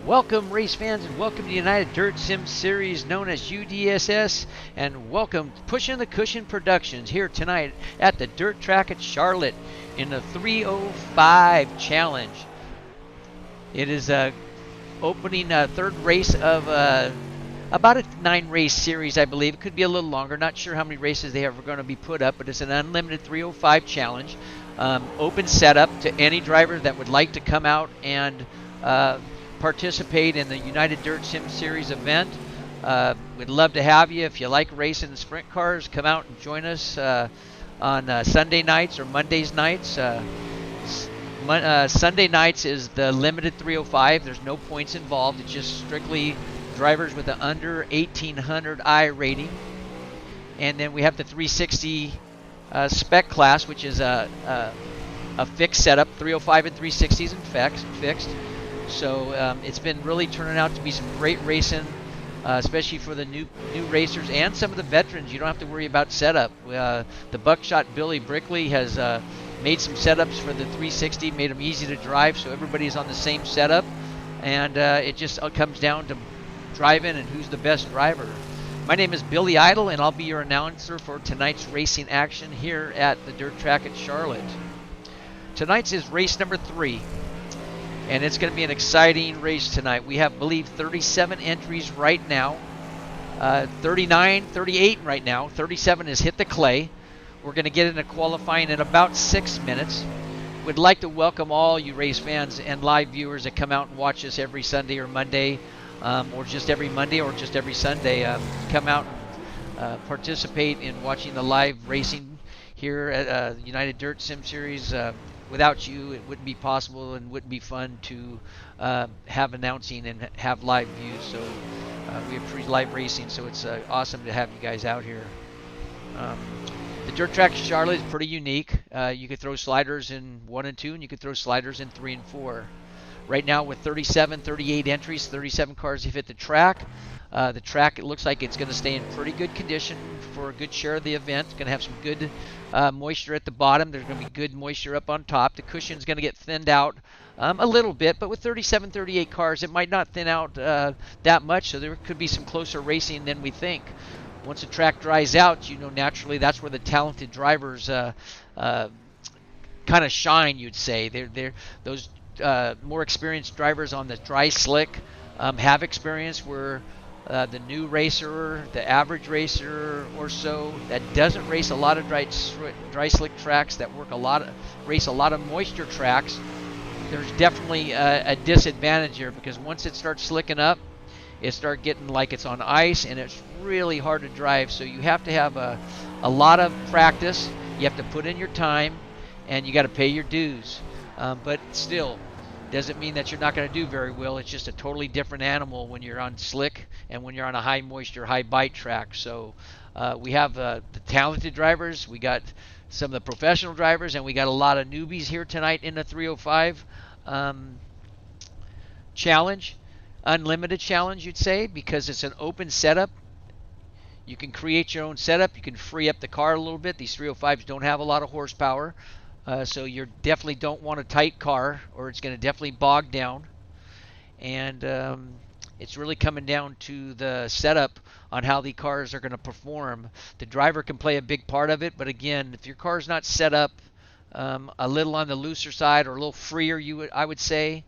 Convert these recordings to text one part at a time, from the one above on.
Welcome race fans and welcome to the United Dirt Sim Series known as UDSS, and welcome Pushing the Cushion Productions here tonight at the dirt track at Charlotte in the 305 challenge. It is opening third race of about a 9-race series, I believe. It could be a little longer. Not sure how many races they are going to be put up, but it's an unlimited 305 challenge. Open setup to any driver that would like to come out and participate in the United Dirt Sim Series event. We'd love to have you. If you like racing the sprint cars, come out and join us on Sunday nights or Mondays nights. Sunday nights is the limited 305. There's no points involved. It's just strictly drivers with an under 1800 I rating. And then we have the 360 spec class, which is a fixed setup. 305 and 360s and fixed. So it's been really turning out to be some great racing, especially for the new racers and some of the veterans. You don't have to worry about setup. The Buckshot Billy Brickley has made some setups for the 360, made them easy to drive, so everybody's on the same setup. And it just comes down to driving and who's the best driver. My name is Billy Idle, and I'll be your announcer for tonight's racing action here at the dirt track at Charlotte. Tonight's is race number 3. And it's going to be an exciting race tonight. We have, I believe, 37 entries right now. 39, 38 right now. 37 has hit the clay. We're going to get into qualifying in about 6 minutes. We'd like to welcome all you race fans and live viewers that come out and watch us every Sunday or Monday, or just every Monday or just every Sunday. Come out and participate in watching the live racing here at United Dirt Sim Series. Without you, it wouldn't be possible and wouldn't be fun to have announcing and have live views. So we appreciate live racing, so it's awesome to have you guys out here. The dirt track at Charlotte is pretty unique. You could throw sliders in 1 and 2, and you could throw sliders in 3 and 4. Right now with 37, 38 entries, 37 cars have hit the track. The track, it looks like it's going to stay in pretty good condition for a good share of the event. It's going to have some good moisture at the bottom. There's going to be good moisture up on top. The cushion's going to get thinned out a little bit, but with 37, 38 cars, it might not thin out that much, so there could be some closer racing than we think. Once the track dries out, you know, naturally that's where the talented drivers kind of shine, you'd say. They're those more experienced drivers on the dry slick have experience where the new racer, the average racer or so that doesn't race a lot of dry slick tracks, that race a lot of moisture tracks, there's definitely a disadvantage here, because once it starts slicking up, it starts getting like it's on ice, and it's really hard to drive. So you have to have a lot of practice. You have to put in your time, and you got to pay your dues. But still, doesn't mean that you're not going to do very well. It's just a totally different animal when you're on slick and when you're on a high moisture, high bite track. So we have the talented drivers, we got some of the professional drivers, and we got a lot of newbies here tonight in the 305 challenge, unlimited challenge, you'd say, because it's an open setup. You can create your own setup. You can free up the car a little bit. These 305s don't have a lot of horsepower. So you definitely don't want a tight car, or it's going to definitely bog down. And it's really coming down to the setup on how the cars are going to perform. The driver can play a big part of it, but again, if your car's not set up a little on the looser side or a little freer, I would say,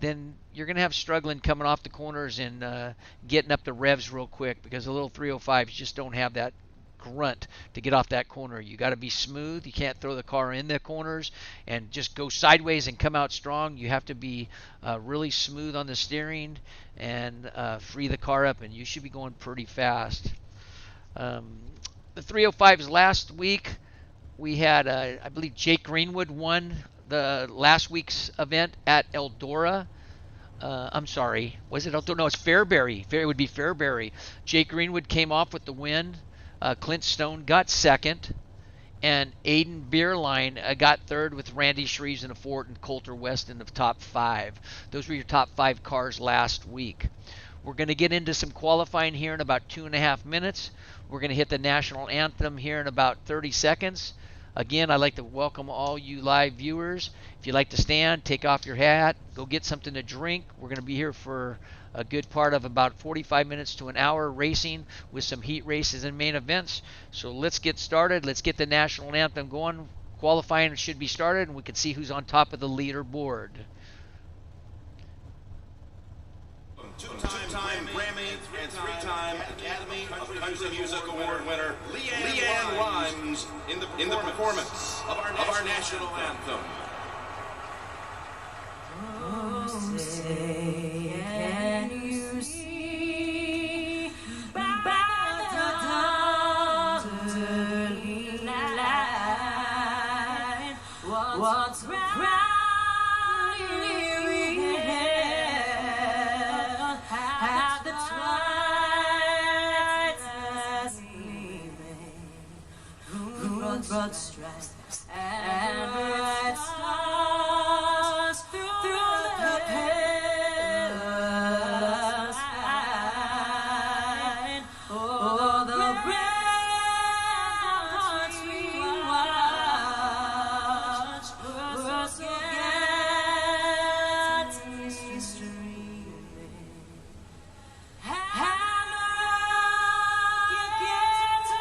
then you're going to have struggling coming off the corners and getting up the revs real quick, because the little 305s just don't have that grunt to get off that corner. You got to be smooth. You can't throw the car in the corners and just go sideways and come out strong. You have to be really smooth on the steering and free the car up, and you should be going pretty fast. The 305s last week, we had I believe Jake Greenwood won the last week's event at Eldora. I'm sorry, was it Eldora? No, it's Fairbury. It would be Fairbury. Jake Greenwood came off with the win. Clint Stone got second, and Aiden Beerline got third, with Randy Shreves in the fourth and Coulter West in the top 5. Those were your top 5 cars last week. We're going to get into some qualifying here in about 2.5 minutes. We're going to hit the national anthem here in about 30 seconds. Again, I'd like to welcome all you live viewers. If you'd like to stand, take off your hat, go get something to drink. We're going to be here for a good part of about 45 minutes to an hour racing with some heat races and main events. So let's get started. Let's get the national anthem going. Qualifying should be started, and we can see who's on top of the leaderboard. Two-time Grammy and three-time Academy of Country Music Award winner Leanne Rimes in the performance of our national anthem. Oh, say, can you see by the dawn's early light what's round weary head, how the twilight's gleaming, who broad stripes and bright stars through the perilous night. Oh, the brave hearts we watch were so gently streaming. How you get to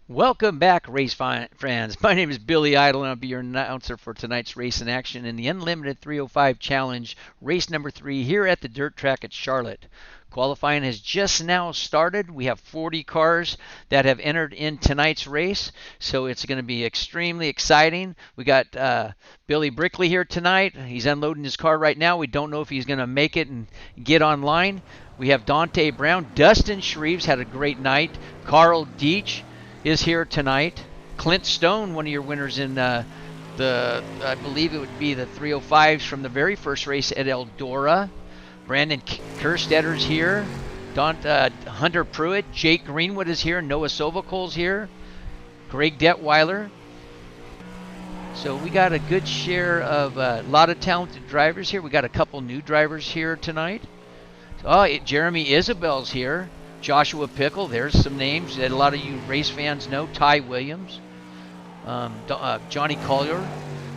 Welcome back, race fans. My name is Billy Idle, and I'll be your announcer for tonight's race in action in the Unlimited 305 Challenge, race number 3 here at the dirt track at Charlotte. Qualifying has just now started. We have 40 cars that have entered in tonight's race, so it's going to be extremely exciting. We got Billy Brickley here tonight. He's unloading his car right now. We don't know if he's going to make it and get online. We have Dante Brown. Dustin Shreves had a great night. Carl Deach is here tonight. Clint Stone, one of your winners in I believe it would be the 305s from the very first race at Eldora. Brandon Kerstetter's here. Hunter Pruitt. Jake Greenwood is here. Noah Sovakol's here. Greg Detweiler. So we got a good share of a lot of talented drivers here. We got a couple new drivers here tonight. Jeremy Isabel's here. Joshua Pickle, there's some names that a lot of you race fans know. Ty Williams, Johnny Collier.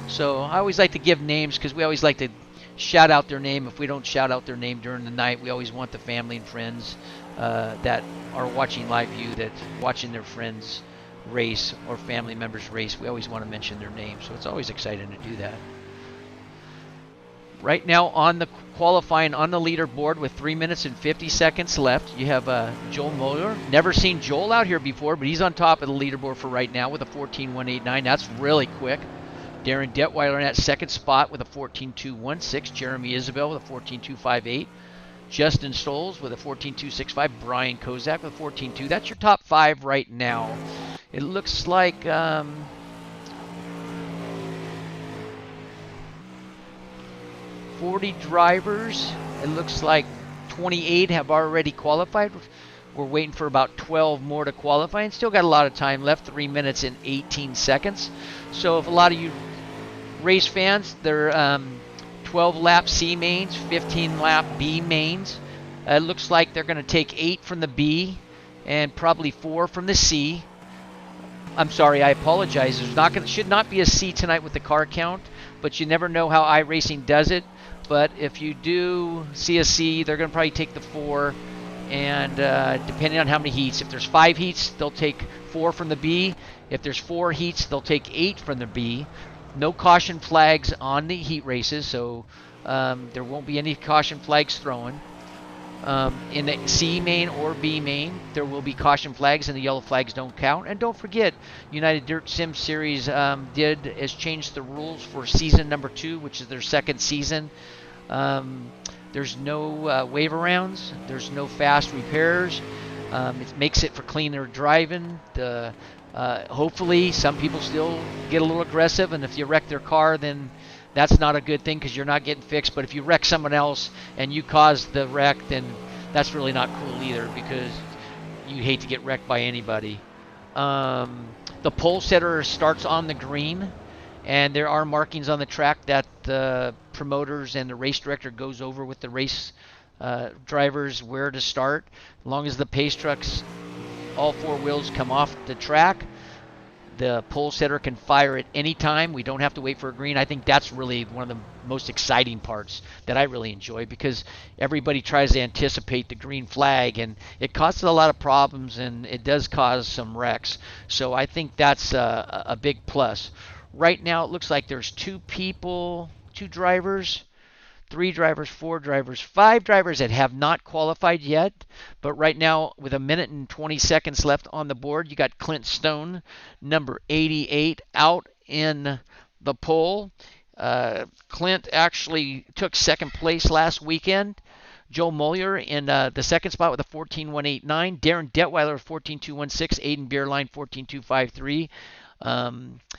So I always like to give names because we always like to shout out their name. If we don't shout out their name during the night, we always want the family and friends that are watching live view, that watching their friends race or family members race. We always want to mention their name. So it's always exciting to do that. Right now on the qualifying on the leaderboard with 3 minutes and 50 seconds left, you have Joel Mueller. Never seen Joel out here before, but he's on top of the leaderboard for right now with a 14.189. That's really quick. Darren Detweiler in that second spot with a 14.216. Jeremy Isabel with a 14.258. Justin Stoles with a 14.265. Brian Kozak with a 14.2. That's your top 5 right now. It looks like 40 drivers. It looks like 28 have already qualified. We're waiting for about 12 more to qualify and still got a lot of time left, 3 minutes and 18 seconds. So if a lot of you race fans, they're 12 lap C mains, 15 lap B mains. It looks like they're going to take 8 from the B and probably 4 from the C. I'm sorry, I apologize. Should not be a C tonight with the car count, but you never know how iRacing does it. But if you do see a C, they're going to probably take the 4. And depending on how many heats, if there's 5 heats, they'll take 4 from the B. If there's 4 heats, they'll take 8 from the B. No caution flags on the heat races, so there won't be any caution flags thrown. In the C main or B main, there will be caution flags, and the yellow flags don't count. And don't forget, United Dirt Sim Series has changed the rules for season number 2, which is their second season. There's no wave arounds. There's no fast repairs. It makes it for cleaner driving. Hopefully, some people still get a little aggressive, and if you wreck their car, then that's not a good thing because you're not getting fixed. But if you wreck someone else and you cause the wreck, then that's really not cool either because you hate to get wrecked by anybody. The pole setter starts on the green, and there are markings on the track that the promoters and the race director goes over with the race drivers where to start. As long as the pace trucks, all 4 wheels come off the track, the pole setter can fire at any time. We don't have to wait for a green. I think that's really one of the most exciting parts that I really enjoy because everybody tries to anticipate the green flag, and it causes a lot of problems, and it does cause some wrecks. So I think that's a big plus. Right now it looks like there's 2 people, 2 drivers, 3 drivers, 4 drivers, 5 drivers that have not qualified yet. But right now, with 1 minute and 20 seconds left on the board, you got Clint Stone, number 88, out in the pole. Clint actually took second place last weekend. Joe Moyer in the second spot with a 14.189. Darren Detweiler 14.216. Aiden Beerline 14.253.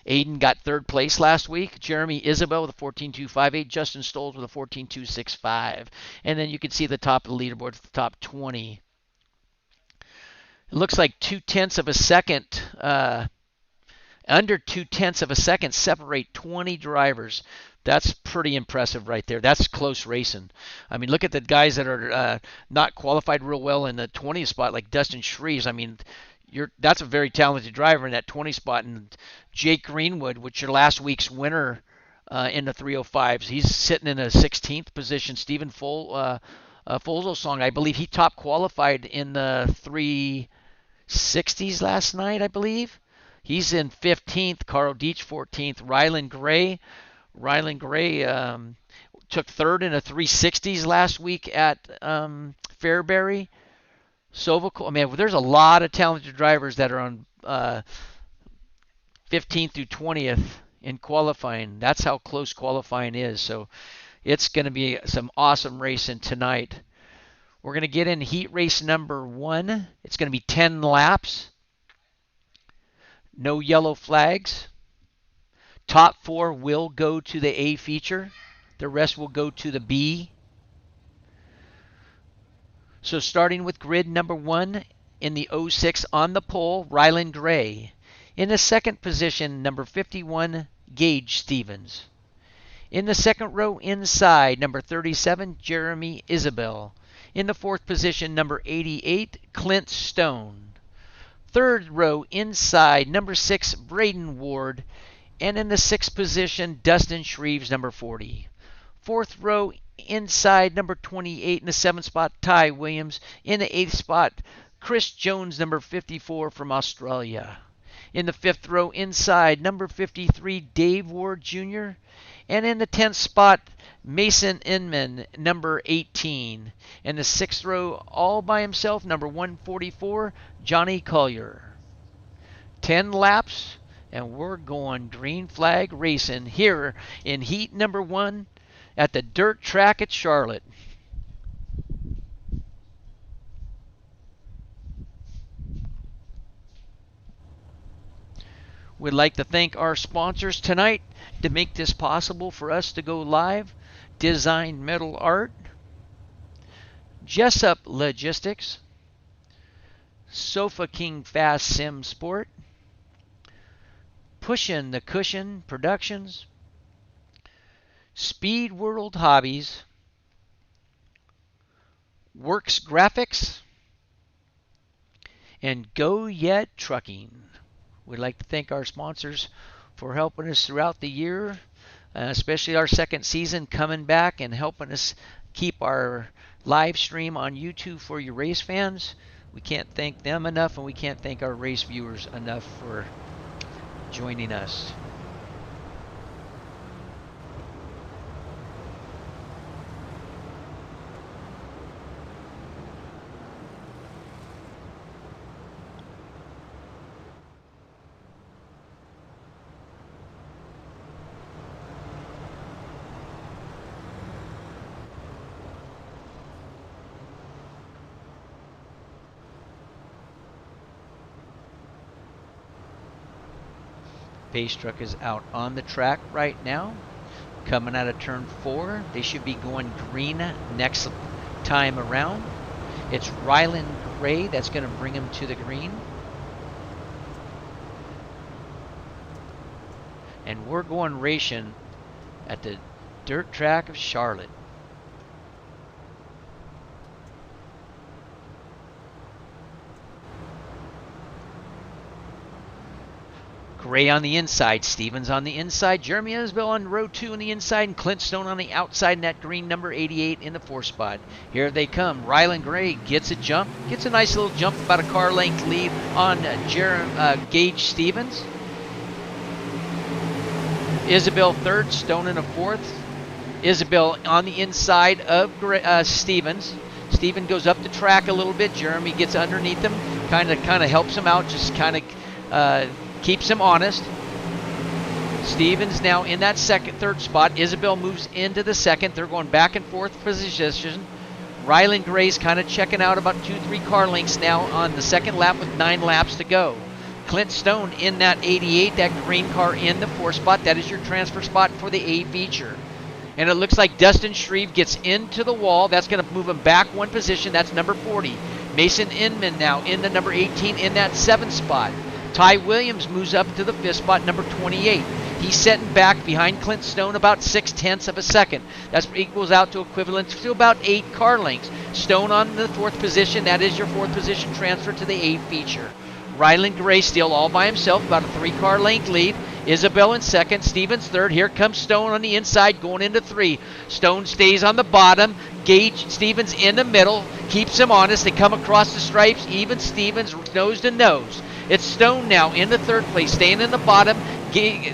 Aiden got third place last week. Jeremy Isabel with a 14.258. Justin Stoles with a 14.265. And then you can see the top of the leaderboard, the top 20. It looks like 0.2 of a second, under 0.2 of a second separate 20 drivers. That's pretty impressive right there. That's close racing. I mean, look at the guys that are not qualified real well in the 20th spot, like Dustin Shreves. I mean, that's a very talented driver in that 20 spot. And Jake Greenwood, which your last week's winner in the 305s, he's sitting in a 16th position. Stephen Folselsong, I believe he top qualified in the 360s last night, I believe. He's in 15th. Carl Deitch 14th. Ryland Gray took third in the 360s last week at Fairbury. Sovaco, I mean, there's a lot of talented drivers that are on 15th through 20th in qualifying. That's how close qualifying is. So it's going to be some awesome racing tonight. We're going to get in heat race number 1. It's going to be 10 laps. No yellow flags. Top 4 will go to the A feature. The rest will go to the B. So starting with grid number 1 in the 06 on the pole, Ryland Gray. In the second position, number 51, Gage Stevens. In the second row inside, number 37, Jeremy Isabel. In the fourth position, number 88, Clint Stone. Third row inside, number 6, Braden Ward. And in the sixth position, Dustin Shreves, number 40. Fourth row inside, number 28 in the seventh spot, Ty Williams. In the eighth spot, Chris Jones, number 54 from Australia. In the fifth row inside, number 53, Dave Ward Jr. And in the 10th spot, Mason Inman, number 18. In the sixth row, all by himself, number 144, Johnny Collier. 10 laps, and we're going green flag racing here in heat number 1 at the dirt track at Charlotte. We'd like to thank our sponsors tonight to make this possible for us to go live. Design Metal Art, Jessup Logistics, Sofa King Fast Sim Sport, Pushin' the Cushion Productions, Speed World Hobbies, Works Graphics, and Go Yet Trucking. We'd like to thank our sponsors for helping us throughout the year, especially our second season coming back and helping us keep our live stream on YouTube for you race fans. We can't thank them enough, and we can't thank our race viewers enough for joining us. Pace truck is out on the track right now, coming out of turn 4. They should be going green next time around. It's Ryland Gray that's going to bring them to the green. And we're going racing at the dirt track of Charlotte. Gray on the inside, Stevens on the inside, Jeremy Isbell on row 2 on the inside, and Clint Stone on the outside in that green number 88 in the 4 spot. Here they come. Ryland Gray gets a jump, gets a nice little jump, about a car length lead on Gage Stevens. Isabel third, Stone in a 4th. Isabel on the inside of Stevens. Steven goes up the track a little bit. Jeremy gets underneath him, kind of helps him out, just kind of keeps him honest. Stevens now in that third spot. Isabel moves into the 2nd. They're going back and forth position. Ryland Gray's kind of checking out about 2-3 car lengths now on the 2nd lap with 9 laps to go. Clint Stone in that 88, that green car in the 4 spot. That is your transfer spot for the A feature. And it looks like Dustin Shreves gets into the wall. That's going to move him back 1 position. That's number 40. Mason Inman now in the number 18 in that 7th spot. Ty Williams moves up to the 5th spot, number 28. He's setting back behind Clint Stone about 0.6 of a second. That equals out to equivalent to about 8 car lengths. Stone on the 4th position. That is your 4th position transfer to the A feature. Ryland Gray still all by himself, about a 3 car length lead. Isabel in 2nd, Stevens 3rd. Here comes Stone on the inside going into 3. Stone stays on the bottom. Gage Stevens in the middle, keeps him honest. They come across the stripes, even Stevens nose to nose. It's Stone now in the 3rd place, staying in the bottom.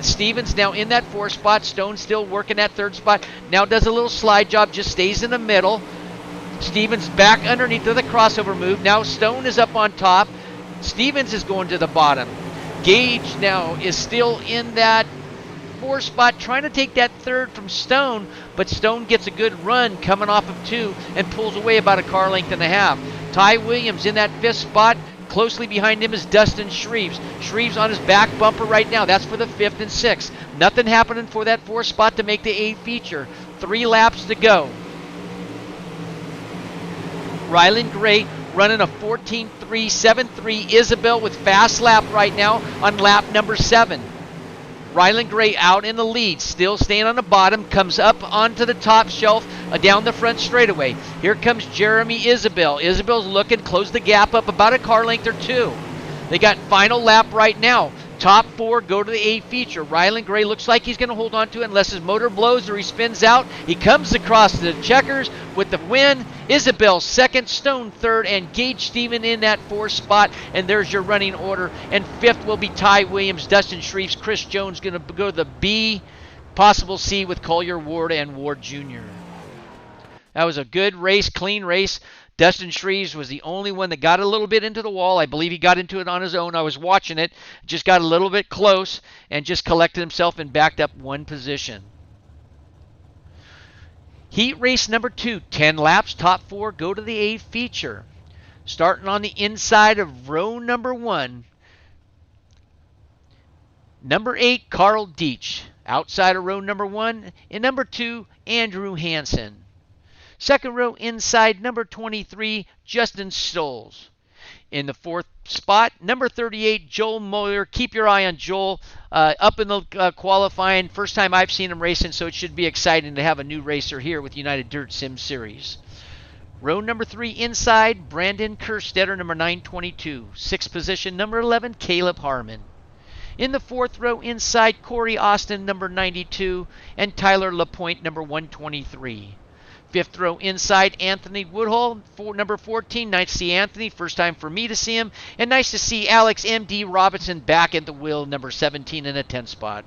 Stevens now in that 4th spot. Stone still working that 3rd spot. Now does a little slide job, just stays in the middle. Stevens back underneath to the crossover move. Now Stone is up on top. Stevens is going to the bottom. Gage now is still in that 4th spot, trying to take that 3rd from Stone, but Stone gets a good run coming off of 2 and pulls away about a car length and a half. Ty Williams in that 5th spot. Closely behind him is Dustin Shreves. Shreves on his back bumper right now. That's for the 5th and 6th. Nothing happening for that 4th spot to make the A feature. 3 laps to go. Ryland Gray running a 14.373. Isabel with fast lap right now on lap number 7. Ryland Gray out in the lead, still staying on the bottom, comes up onto the top shelf down the front straightaway. Here comes Jeremy Isabel. Isabel's looking, close the gap up about a car length or 2. They got final lap right now. Top 4 go to the A feature. Ryland Gray looks like he's going to hold on to it unless his motor blows or he spins out. He comes across the checkers with the win. Isabel 2nd, Stone 3rd, and Gage Steven in that 4th spot. And there's your running order. And 5th will be Ty Williams, Dustin Shreves, Chris Jones going to go to the B, possible C with Collier, Ward, and Ward Jr. That was a good race, clean race. Dustin Shreves was the only one that got a little bit into the wall. I believe he got into it on his own. I was watching it. Just got a little bit close and just collected himself and backed up 1 position. Heat race number 2. 10 laps. Top 4 go to the A feature. Starting on the inside of row number 1. Number 8, Carl Deitch. Outside of row number 1. In number 2, Andrew Hansen. 2nd row inside, number 23, Justin Stolz. In the 4th spot, number 38, Joel Moyer. Keep your eye on Joel up in the qualifying. First time I've seen him racing, so it should be exciting to have a new racer here with United Dirt Sim Series. Row number 3 inside, Brandon Kerstetter, number 922. 6th position, number 11, Caleb Harmon. In the 4th row inside, Cory Austin, number 92, and Tyler Lapointe, number 123. 5th row inside, Anthony Woodhull, number 14. Nice to see Anthony. First time for me to see him. And nice to see Alex M.D. Robinson back at the wheel, number 17 in a 10 spot.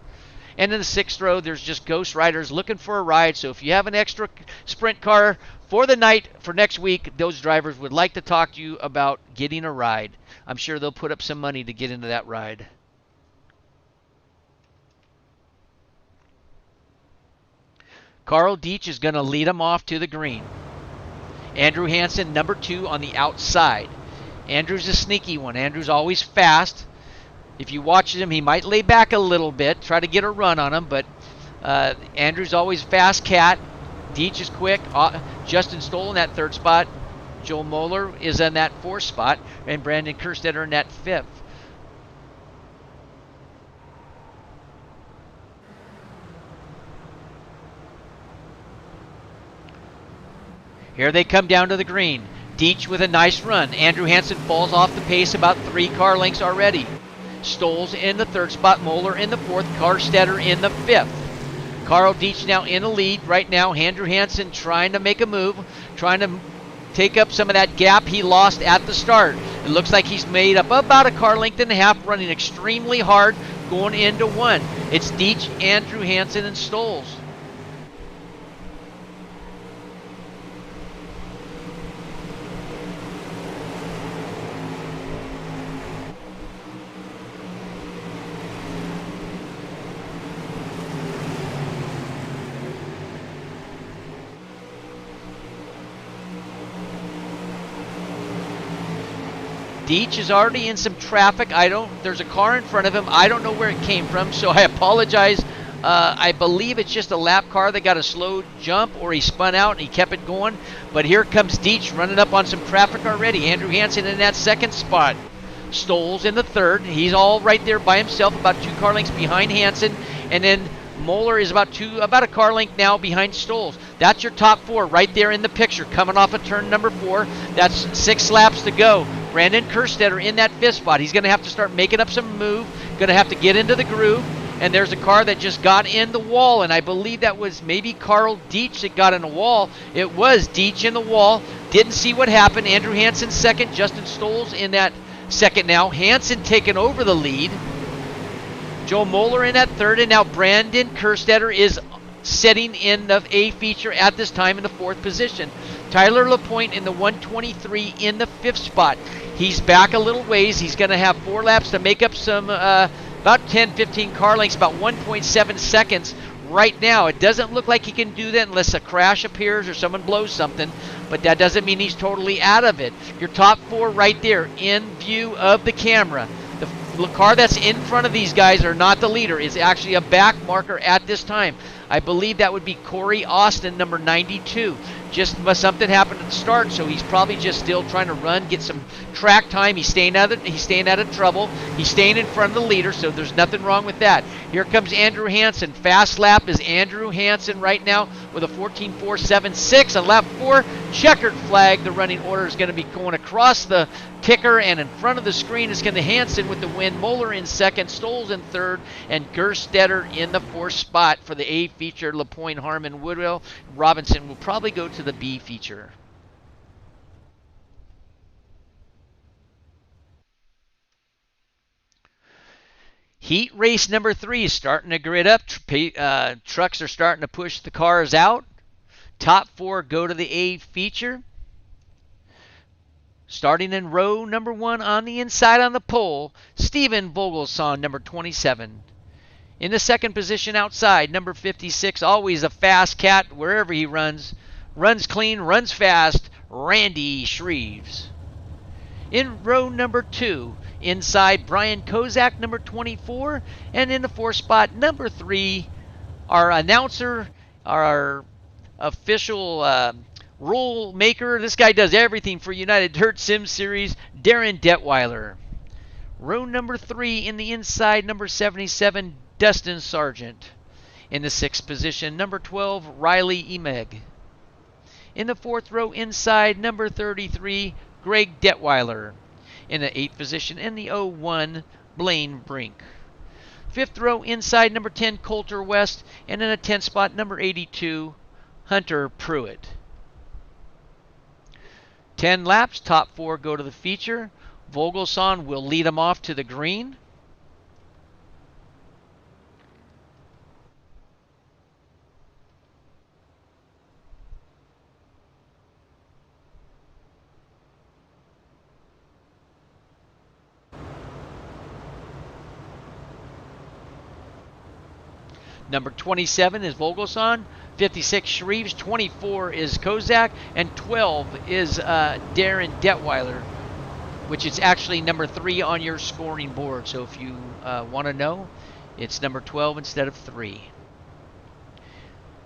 And in the 6th row, there's just ghost riders looking for a ride. So if you have an extra sprint car for the night, for next week, those drivers would like to talk to you about getting a ride. I'm sure they'll put up some money to get into that ride. Carl Deitch is going to lead him off to the green. Andrew Hansen, number 2 on the outside. Andrew's a sneaky one. Andrew's always fast. If you watch him, he might lay back a little bit, try to get a run on him, but Andrew's always fast cat. Deitch is quick. Justin Stoll in that 3rd spot. Joel Moeller is in that 4th spot, and Brandon Kerstetter in that 5th. Here they come down to the green. Deitch with a nice run. Andrew Hansen falls off the pace about 3 car lengths already. Stoll's in the 3rd spot. Moeller in the 4th. Kerstetter in the 5th. Carl Deitch now in the lead right now. Andrew Hansen trying to make a move, trying to take up some of that gap he lost at the start. It looks like he's made up about a car length and a half, running extremely hard going into 1. It's Deitch, Andrew Hansen, and Stolz. Deitch is already in some traffic. There's a car in front of him. I don't know where it came from, so I apologize. I believe it's just a lap car that got a slow jump, or he spun out and he kept it going. But here comes Deitch running up on some traffic already. Andrew Hansen in that 2nd spot. Stoll's in the 3rd. He's all right there by himself, about 2 car lengths behind Hansen. And then Moeller is about a car length now behind Stoll's. That's your top 4 right there in the picture, coming off of turn number 4. That's 6 laps to go. Brandon Kerstetter in that 5th spot. He's going to have to start making up some move. Going to have to get into the groove. And there's a car that just got in the wall, and I believe that was maybe Carl Deitch that got in the wall. It was Deitch in the wall. Didn't see what happened. Andrew Hansen 2nd. Justin Stoll's in that 2nd now. Hansen taking over the lead. Joe Moeller in that 3rd, and now Brandon Kerstetter is sitting in the A feature at this time in the 4th position. Tyler Lapointe in the 123 in the 5th spot. He's back a little ways. He's going to have 4 laps to make up some about 10-15 car lengths, about 1.7 seconds right now. It doesn't look like he can do that unless a crash appears or someone blows something, but that doesn't mean he's totally out of it. Your top 4 right there in view of the camera. The car that's in front of these guys are not the leader. It's actually a back marker at this time. I believe that would be Cory Austin, number 92. Just something happened at the start, so he's probably just still trying to run, get some track time. He's staying out of trouble. He's staying in front of the leader, so there's nothing wrong with that. Here comes Andrew Hansen. Fast lap is Andrew Hansen right now with a 14.476 on lap 4. Checkered flag. The running order is going to be going across the ticker, and in front of the screen is going to Hansen with the win. Moeller in 2nd, Stoll's in 3rd, and Kerstetter in the 4th spot for the A feature. Lapointe, Harmon, Woodwell, Robinson will probably go to the B feature. Heat race number 3 is starting to grid up. Trucks are starting to push the cars out. Top 4 go to the A feature. Starting in row number 1 on the inside on the pole, Steven Vogelsson, number 27. In the 2nd position outside, number 56, always a fast cat wherever he runs. Runs clean, runs fast, Randy Shreves. In row number 2, inside Brian Kozak, number 24. And in the 4th spot, number 3, our announcer, our official rule maker. This guy does everything for United Dirt Sim Series, Darren Detweiler. Row number 3 in the inside, number 77, Dustin Sargent. In the 6th position, number 12, Riley Emeg. In the 4th row inside, number 33, Greg Detweiler. In the 8th position, in the 01, Blaine Brink. 5th row inside, number 10, Coulter West. And in the 10th spot, number 82, Hunter Pruitt. 10 laps, top 4 go to the feature. Vogelsong will lead them off to the green. Number 27 is Vogelsong, 56 Shreves, 24 is Kozak, and 12 is Darren Detweiler, which is actually number 3 on your scoring board. So if you want to know, it's number 12 instead of 3.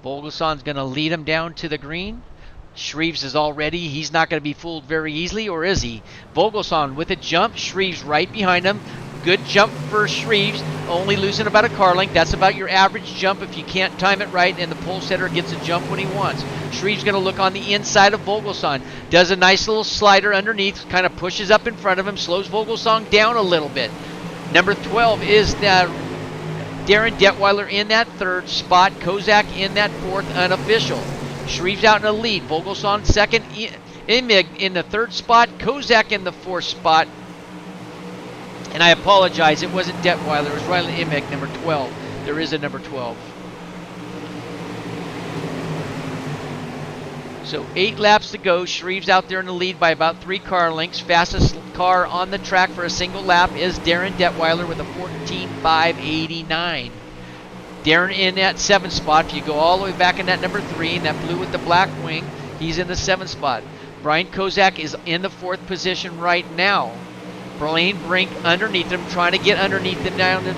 Vogelsong's going to lead him down to the green. Shreves is all ready. He's not going to be fooled very easily, or is he? Vogelsong with a jump. Shreves right behind him. Good jump for Shreves, only losing about a car length. That's about your average jump if you can't time it right, and the pole setter gets a jump when he wants. Shreves going to look on the inside of Vogelsong. Does a nice little slider underneath, kind of pushes up in front of him, slows Vogelsong down a little bit. Number 12 is Darren Detweiler in that 3rd spot. Kozak in that 4th, unofficial. Shreves out in the lead. Vogelsong 2nd. Inman in the 3rd spot. Kozak in the 4th spot. And I apologize, it wasn't Detweiler, it was Ryland Gray, number 12. There is a number 12. So 8 laps to go. Shreves out there in the lead by about 3 car lengths. Fastest car on the track for a single lap is Darren Detweiler with a 14.589. Darren in that 7th spot. If you go all the way back in that number 3, and that blue with the black wing, he's in the 7th spot. Brian Kozak is in the 4th position right now. Blaine Brink underneath him, trying to get underneath him down in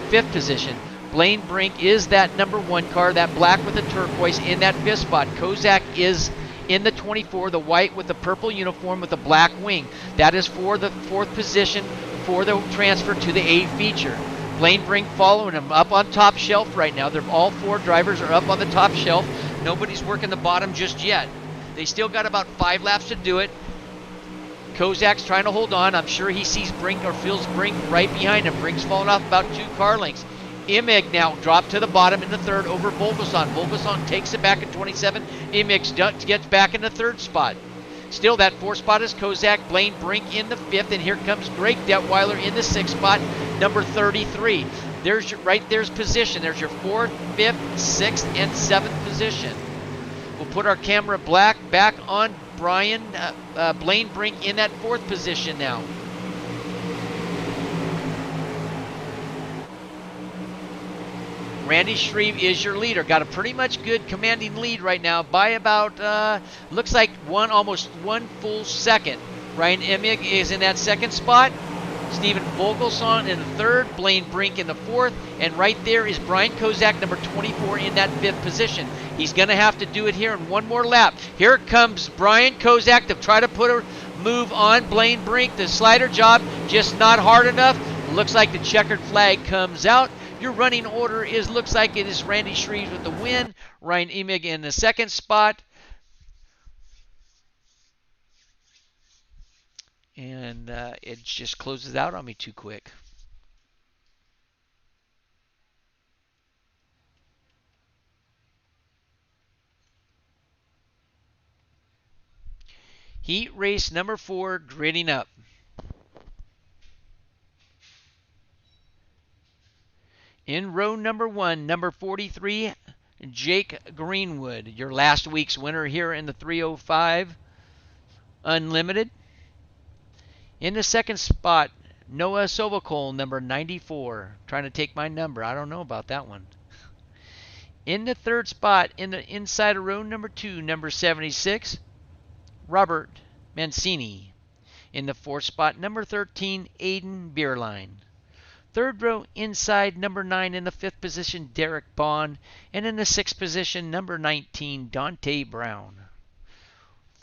5th position. Blaine Brink is that number 1 car, that black with the turquoise, in that 5th spot. Kozak is in the 24, the white with the purple uniform with the black wing. That is for the 4th position for the transfer to the A feature. Blaine Brink following him up on top shelf right now. They're all 4 drivers are up on the top shelf. Nobody's working the bottom just yet. They still got about 5 laps to do it. Kozak's trying to hold on. I'm sure he sees Brink or feels Brink right behind him. Brink's falling off about 2 car lengths. Imig now dropped to the bottom in the 3rd over Vogelsong. Vogelsong takes it back at 27. Imig gets back in the 3rd spot. Still, that 4th spot is Kozak. Blaine Brink in the 5th, and here comes Greg Detweiler in the 6th spot, number 33. There's your, there's position. There's your 4th, 5th, 6th, and 7th position. We'll put our camera back on Blaine Brink in that 4th position now. Randy Shreve is your leader. Got a pretty much good commanding lead right now by about, looks like almost 1 full second. Ryan Emig is in that 2nd spot. Stephen Vogelsong in the 3rd. Blaine Brink in the 4th. And right there is Brian Kozak, number 24, in that 5th position. He's going to have to do it here in 1 more lap. Here comes Brian Kozak to try to put a move on Blaine Brink. The slider job just not hard enough. Looks like the checkered flag comes out. Your running order looks like it is Randy Shreves with the win. Ryan Emig in the 2nd spot. And it just closes out on me too quick. Heat race number 4, gritting up. In row number 1, number 43, Jake Greenwood, your last week's winner here in the 305 Unlimited. In the 2nd spot, Noah Sovokol, number 94. Trying to take my number. I don't know about that one. In the 3rd spot, in the inside of row number 2, number 76, Robert Mancini. In the 4th spot, number 13, Aiden Beerline. 3rd row inside, number 9 in the 5th position, Derek Vaughn. And in the 6th position, number 19, Dante Brown.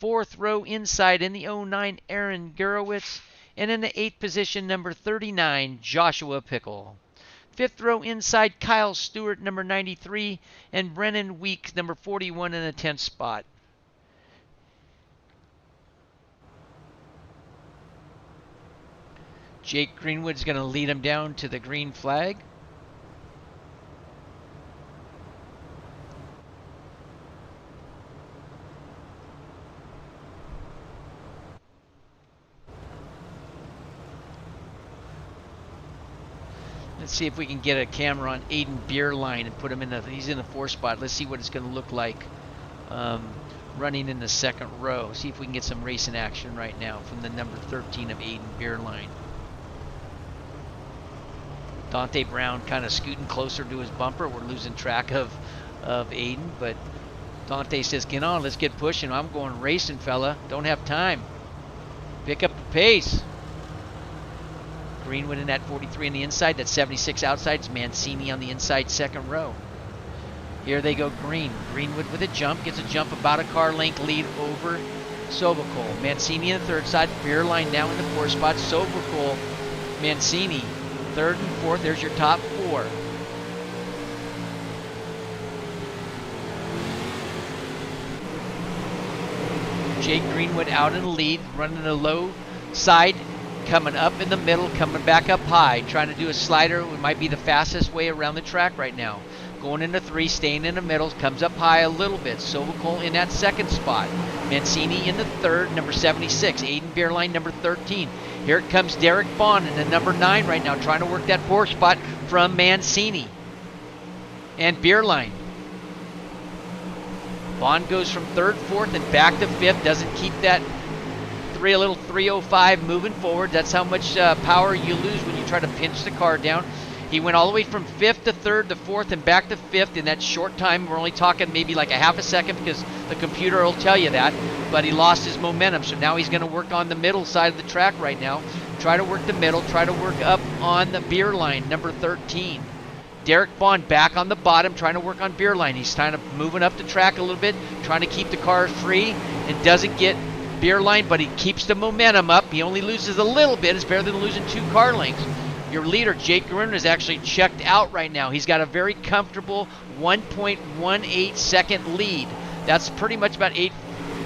4th row inside in the 09, Aaron Gurwitch. And in the 8th position, number 39, Joshua Pickle. 5th row inside, Kyle Stewart, number 93. And Brennan Weeks, number 41 in the 10th spot. Jake Greenwood's going to lead him down to the green flag. Let's see if we can get a camera on Aiden Beerline and put him in the, he's in the 4 spot. Let's see what it's going to look like running in the 2nd row. See if we can get some racing action right now from the number 13 of Aiden Beerline. Dante Brown kind of scooting closer to his bumper. We're losing track of Aiden, but Dante says, get on, let's get pushing. I'm going racing, fella. Don't have time. Pick up the pace. Greenwood in that 43 on the inside, that 76 outside. It's Mancini on the inside 2nd row. Here they go green. Greenwood with a jump, gets a jump about a car length lead over Sobocol. Mancini in the 3rd side, Beerline now in the 4 spot. Sobocol, Mancini, 3rd and 4th. There's your top 4. Jake Greenwood out in the lead, running a low side, coming up in the middle, coming back up high, trying to do a slider. It might be the fastest way around the track right now. Going into 3, staying in the middle, comes up high a little bit. Sobocol in that 2nd spot. Mancini in the 3rd, number 76. Aiden Beerline, number 13. Here it comes Derek Vaughn in the number 9 right now, trying to work that 4 spot from Mancini and Beerline. Vaughn goes from 3rd, 4th, and back to 5th. Doesn't keep that a little 305 moving forward. That's how much power you lose when you try to pinch the car down. He went all the way from 5th to 3rd to 4th and back to 5th in that short time. We're only talking maybe like a half a second because the computer will tell you that, but he lost his momentum. So now he's going to work on the middle side of the track right now. Try to work the middle, try to work up on the Beerline, number 13. Derek Vaughn back on the bottom, trying to work on Beerline. He's kind of moving up the track a little bit, trying to keep the car free and doesn't get Beerline, but he keeps the momentum up. He only loses a little bit. It's better than losing 2 car lengths. Your leader, Jake Grunt, is actually checked out right now. He's got a very comfortable 1.18 second lead. That's pretty much about 8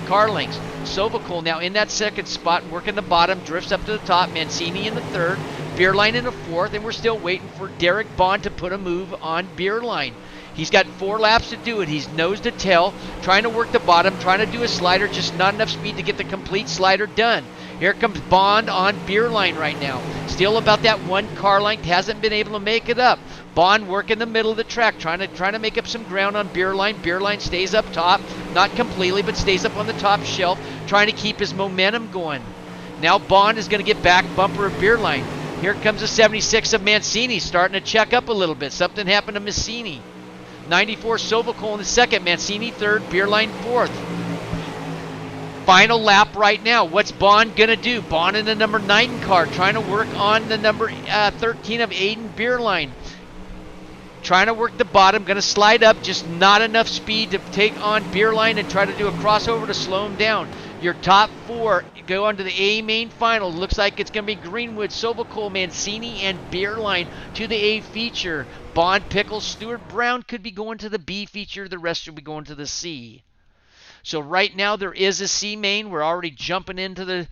car lengths. Sobocol now in that 2nd spot, working the bottom, drifts up to the top. Mancini in the 3rd, Beerline in the 4th, and we're still waiting for Derek Vaughn to put a move on Beerline. He's got 4 laps to do it. He's nose to tail, trying to work the bottom, trying to do a slider, just not enough speed to get the complete slider done. Here comes Bond on Beerline right now. Still about that 1 car length, hasn't been able to make it up. Bond working the middle of the track, trying to make up some ground on Beerline. Beerline stays up top, not completely, but stays up on the top shelf, trying to keep his momentum going. Now Bond is going to get back bumper of Beerline. Here comes the 76 of Mancini, starting to check up a little bit. Something happened to Mancini. 94 Sobocol in the 2nd, Mancini 3rd, Beerline 4th. Final lap right now. What's Bond going to do? Bond in the number 9 car, trying to work on the number 13 of Aiden Beerline. Trying to work the bottom, going to slide up, just not enough speed to take on Beerline and try to do a crossover to slow him down. Your top 4 go on to the A main final. Looks like it's going to be Greenwood, Sobocol, Mancini, and Beerline to the A feature. Bond, Pickle, Stewart, Brown could be going to the B feature. The rest will be going to the C. So right now there is a C main. We're already jumping into the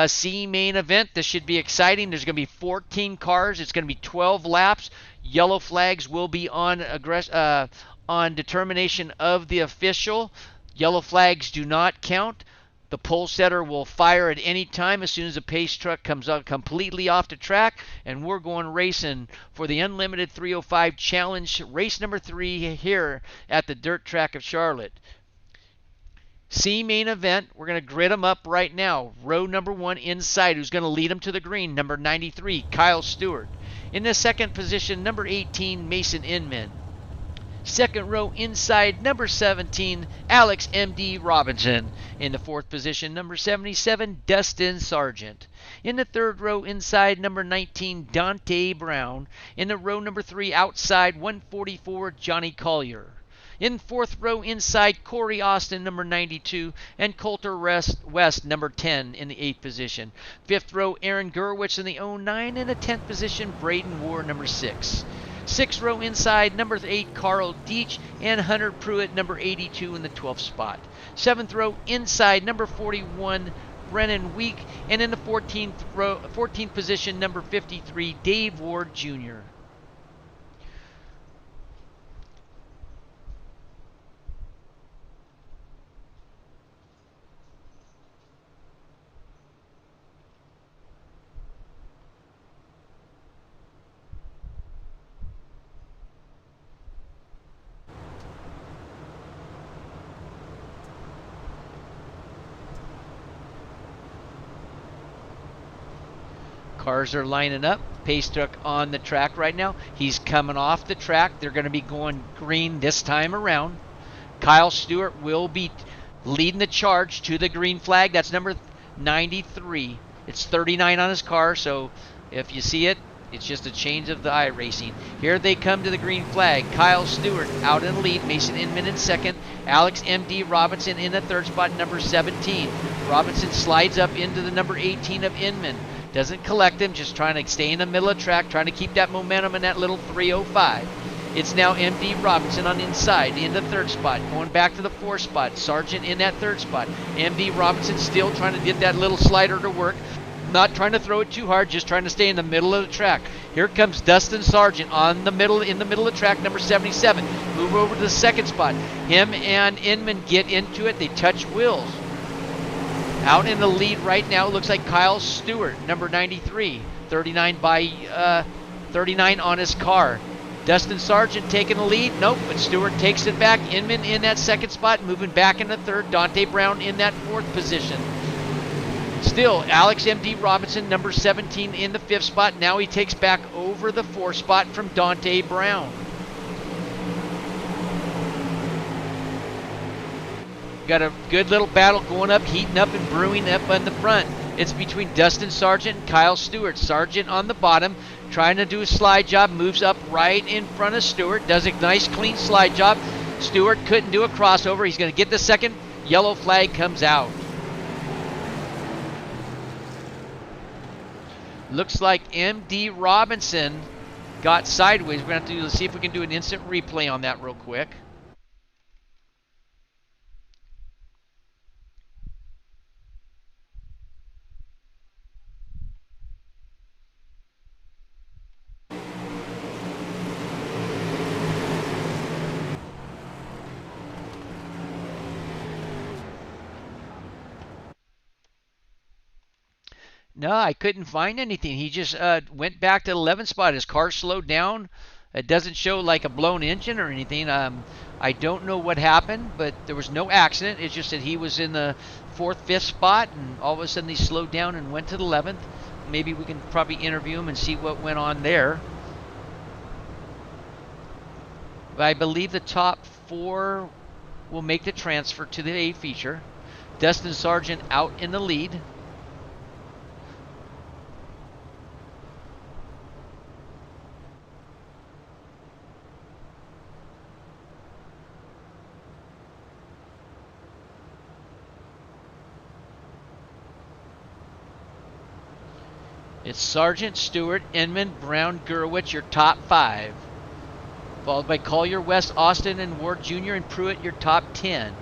C main event. This should be exciting. There's going to be 14 cars. It's going to be 12 laps. Yellow flags will be on determination of the official. Yellow flags do not count. The pole setter will fire at any time as soon as a pace truck comes up completely off the track, and we're going racing for the Unlimited 305 Challenge, race number 3 here at the dirt track of Charlotte. C main event, we're going to grid them up right now. Row number 1 inside, who's going to lead them to the green, number 93, Kyle Stewart. In the 2nd position, number 18, Mason Inman. 2nd row inside, number 17, Alex M.D. Robinson. In the 4th position, number 77, Dustin Sargent. In the 3rd row inside, number 19, Dante Brown. In the row number 3 outside, 144, Johnny Collier. In 4th row inside, Cory Austin, number 92, and Coulter West, number 10, in the 8th position. 5th row, Aaron Gurwitch in the 09. In the 10th position, Braden Moore, number 6. 6th row inside, number 8, Carl Deach, and Hunter Pruitt, number 82, in the 12th spot. 7th row inside, number 41, Brennan Week, and in the 14th position, number 53, Dave Ward Jr. Cars are lining up. Pace truck on the track right now. He's coming off the track. They're going to be going green this time around. Kyle Stewart will be leading the charge to the green flag. That's number 93. It's 39 on his car, so if you see it, it's just a change of the iRacing. Here they come to the green flag. Kyle Stewart out in the lead. Mason Inman in second. Alex M.D. Robinson in the third spot, number 17. Robinson slides up into the number 18 of Inman. Doesn't collect him, just trying to stay in the middle of the track, trying to keep that momentum in that little 305. It's now M.D. Robinson on the inside in the third spot, going back to the fourth spot. Sargent in that third spot. M.D. Robinson still trying to get that little slider to work. Not trying to throw it too hard, just trying to stay in the middle of the track. Here comes Dustin Sargent in the middle of the track, number 77. Move over to the second spot. Him and Inman get into it. They touch wheels. Out in the lead right now, looks like Kyle Stewart, number 93, 39 on his car. Dustin Sargent taking the lead. Nope, but Stewart takes it back. Inman in that second spot, moving back in the third. Dante Brown in that fourth position. Still, Alex M.D. Robinson, number 17, in the fifth spot. Now he takes back over the fourth spot from Dante Brown. Got a good little battle going up, heating up and brewing up on the front. It's between Dustin Sargent and Kyle Stewart. Sargent on the bottom, trying to do a slide job, moves up right in front of Stewart, does a nice clean slide job. Stewart couldn't do a crossover. He's going to get the second. Yellow flag comes out. Looks like M.D. Robinson got sideways. We're going to have to see if we can do an instant replay on that real quick. No, I couldn't find anything. He just went back to the 11th spot. His car slowed down. It doesn't show like a blown engine or anything. I don't know what happened, but there was no accident. It's just that he was in the 4th, 5th spot, and all of a sudden he slowed down and went to the 11th. Maybe we can probably interview him and see what went on there. But I believe the top 4 will make the transfer to the A feature. Dustin Sargent out in the lead. It's Sargent, Stewart, Inman, Brown, Gurwitch, your top 5. Followed by Collier, West, Austin, and Ward Jr. and Pruitt, your top 10.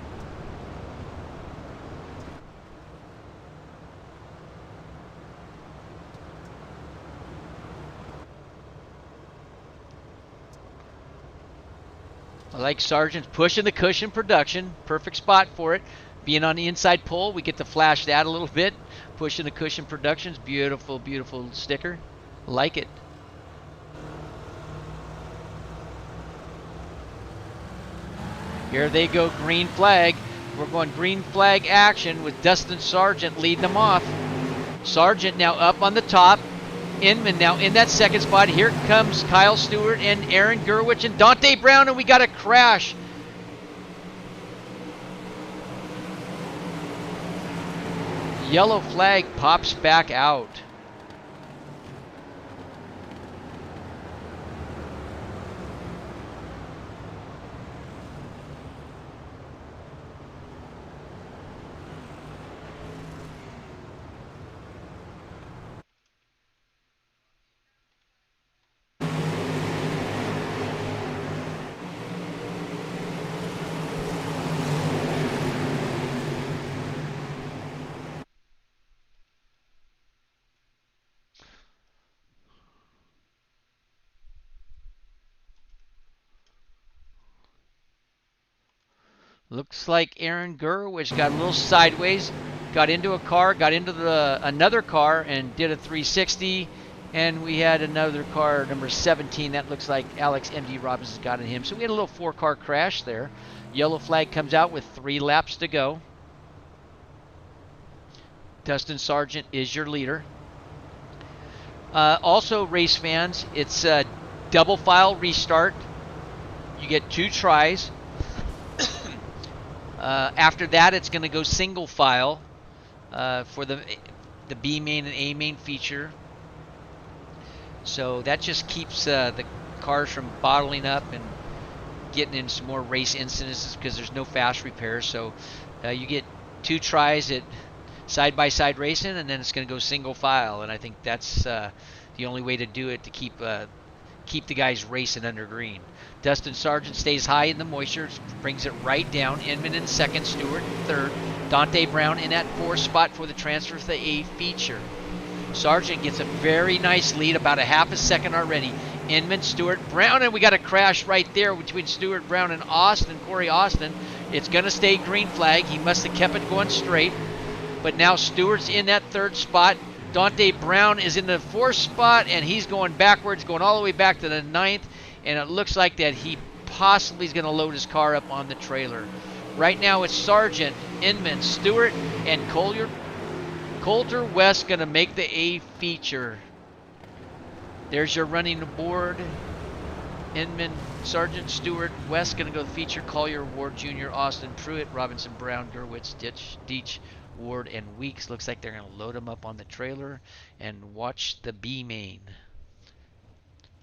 I like Sargent's pushing the cushion production. Perfect spot for it. Being on the inside pole, we get to flash that a little bit. Pushing the cushion productions. Beautiful, beautiful sticker. Like it. Here they go, green flag. We're going green flag action with Dustin Sargent leading them off. Sargent now up on the top. Inman now in that second spot. Here comes Kyle Stewart and Aaron Gurwitch and Dante Brown, and we got a crash. Yellow flag pops back out. Looks like Aaron Gurwitch got a little sideways, got into a car, got into another car, and did a 360. And we had another car, number 17. That looks like Alex M.D. Robbins has gotten him. So we had a little 4-car crash there. Yellow flag comes out with 3 laps to go. Dustin Sargent is your leader. Also, race fans, it's a double file restart. You get 2 tries. After that, it's going to go single file for the B main and A main feature. So that just keeps the cars from bottling up and getting in some more race incidences because there's no fast repairs. So you get 2 tries at side-by-side racing, and then it's going to go single file. And I think that's the only way to do it to keep the guys racing under green. Dustin Sargent stays high in the moisture, brings it right down. Inman in second, Stewart in third. Dante Brown in that 4th spot for the transfer to the A feature. Sargent gets a very nice lead, about a half a second already. Inman, Stewart, Brown, and we got a crash right there between Stewart, Brown, and Austin, Cory Austin. It's going to stay green flag. He must have kept it going straight. But now Stewart's in that 3rd spot. Dante Brown is in the 4th spot, and he's going backwards, going all the way back to the 9th. And it looks like that he possibly is going to load his car up on the trailer. Right now it's Sargent, Inman, Stewart, and Coulter West going to make the A feature. There's your running board. Inman, Sargent, Stewart, West going to go the feature. Collier, Ward Jr., Austin, Pruitt, Robinson, Brown, Gurwitch, Deitch, Ward, and Weeks. Looks like they're going to load them up on the trailer and watch the B main.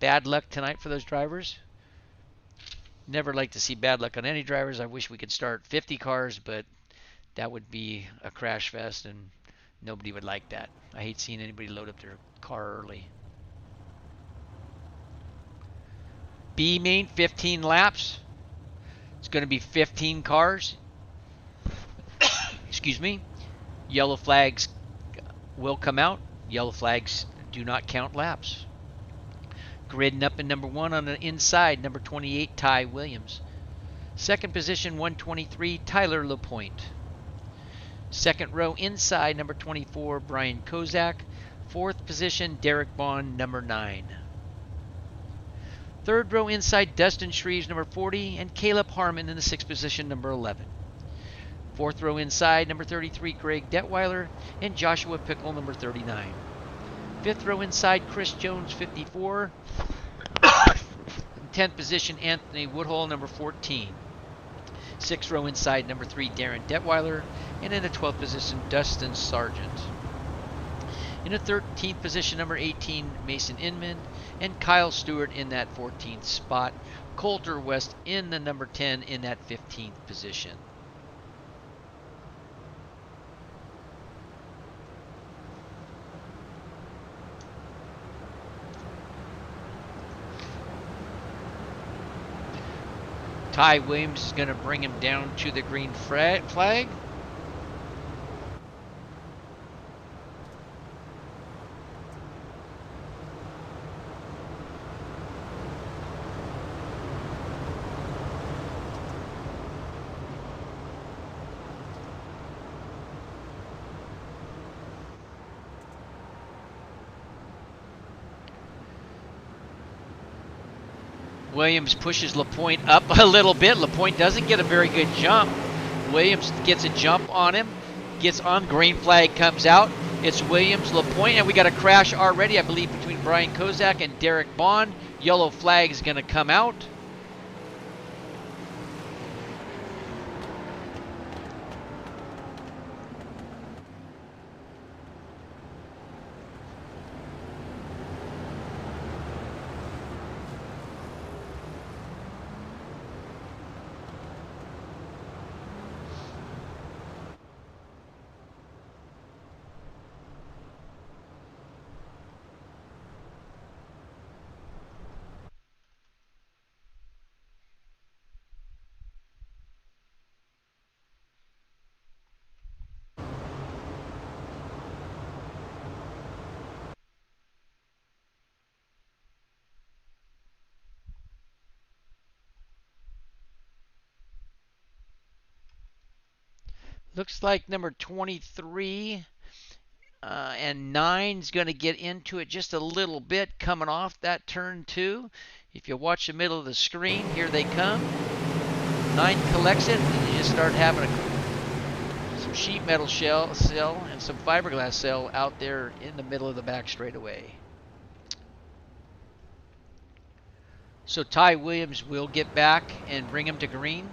Bad luck tonight for those drivers. Never like to see bad luck on any drivers. I wish we could start 50 cars, but that would be a crash fest, and nobody would like that. I hate seeing anybody load up their car early. B main, 15 laps. It's going to be 15 cars. Excuse me. Yellow flags will come out. Yellow flags do not count laps. Gridding up in number 1 on the inside, number 28, Ty Williams. Second position, 123, Tyler Lapointe. Second row inside, number 24, Brian Kozak. 4th position, Derek Vaughn, number 9. Third row inside, Dustin Shreves, number 40, and Caleb Harmon in the 6th position, number 11. 4th row inside, number 33, Greg Detweiler, and Joshua Pickle, number 39. 5th row inside, Chris Jones, 54. 10th position, Anthony Woodhull, number 14. 6th row inside, number 3, Darren Detweiler. And in the 12th position, Dustin Sargent. In the 13th position, number 18, Mason Inman. And Kyle Stewart in that 14th spot. Coulter West in the number 10 in that 15th position. Ty Williams is going to bring him down to the green flag. Williams pushes Lapointe up a little bit. Lapointe doesn't get a very good jump. Williams gets a jump on him, gets on, green flag comes out. It's Williams, Lapointe, and we got a crash already, I believe, between Brian Kozak and Derek Vaughn. Yellow flag is going to come out. Looks like number 23 and 9's going to get into it just a little bit coming off that turn 2. If you watch the middle of the screen, here they come. 9 collects it, and you just start having some sheet metal cell and some fiberglass cell out there in the middle of the back straightaway. So Ty Williams will get back and bring him to green.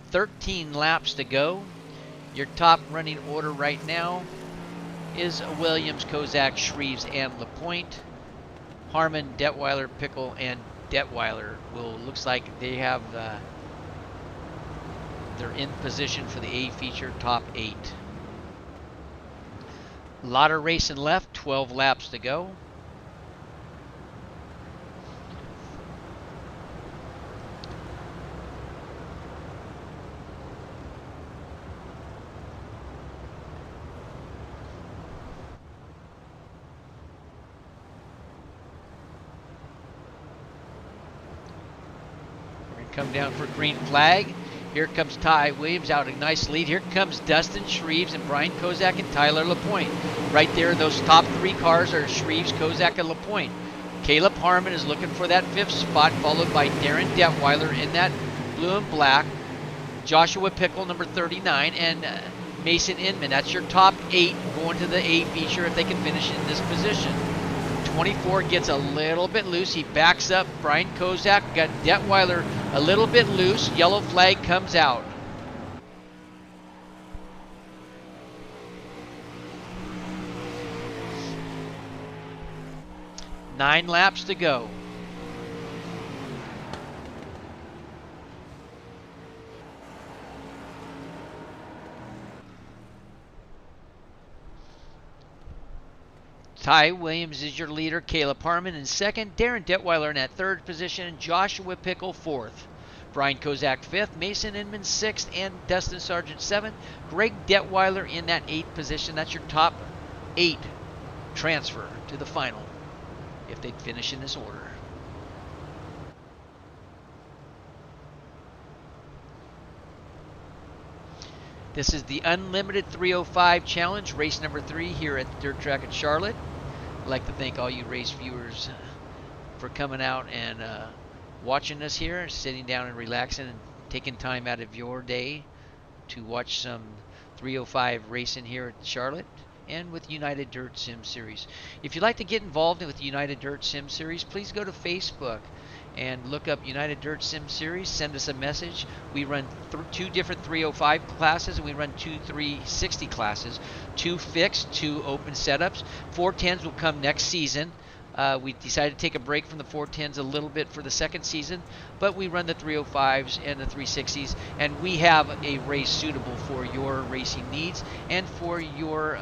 13 laps to go. Your top running order right now is Williams, Kozak, Shreves, and Lapointe. Harmon, Detweiler, Pickle, and Detweiler looks like they have they're in position for the A feature, top 8. Lot of racing left, 12 laps to go. Come down for green flag. Here comes Ty Williams out a nice lead. Here comes Dustin, Shreves, and Brian Kozak and Tyler Lapointe. Right there, those top 3 cars are Shreves, Kozak, and Lapointe. Caleb Harmon is looking for that 5th spot, followed by Darren Detweiler in that blue and black. Joshua Pickle, number 39, and Mason Inman. That's your top 8 going to the A feature if they can finish in this position. 24 gets a little bit loose. He backs up. Brian Kozak got Detweiler a little bit loose. Yellow flag comes out. Nine laps to go. Ty Williams is your leader. Caleb Harmon in second. Darren Detweiler in that 3rd position. Joshua Pickle 4th. Brian Kozak 5th. Mason Inman 6th. And Dustin Sargent 7th. Greg Detweiler in that 8th position. That's your top 8 transfer to the final if they finish in this order. This is the Unlimited 305 Challenge, race number 3 here at the Dirt Track in Charlotte. I'd like to thank all you race viewers for coming out and watching us here, sitting down and relaxing and taking time out of your day to watch some 305 racing here at Charlotte and with United Dirt Sim Series. If you'd like to get involved with the United Dirt Sim Series, please go to Facebook and look up United Dirt Sim Series. Send us a message. We run 2 different 305 classes, and we run 2 360 classes, 2 fixed, 2 open setups. 410s will come next season. We decided to take a break from the 410s a little bit for the 2nd season, but we run the 305s and the 360s, and we have a race suitable for your racing needs and for your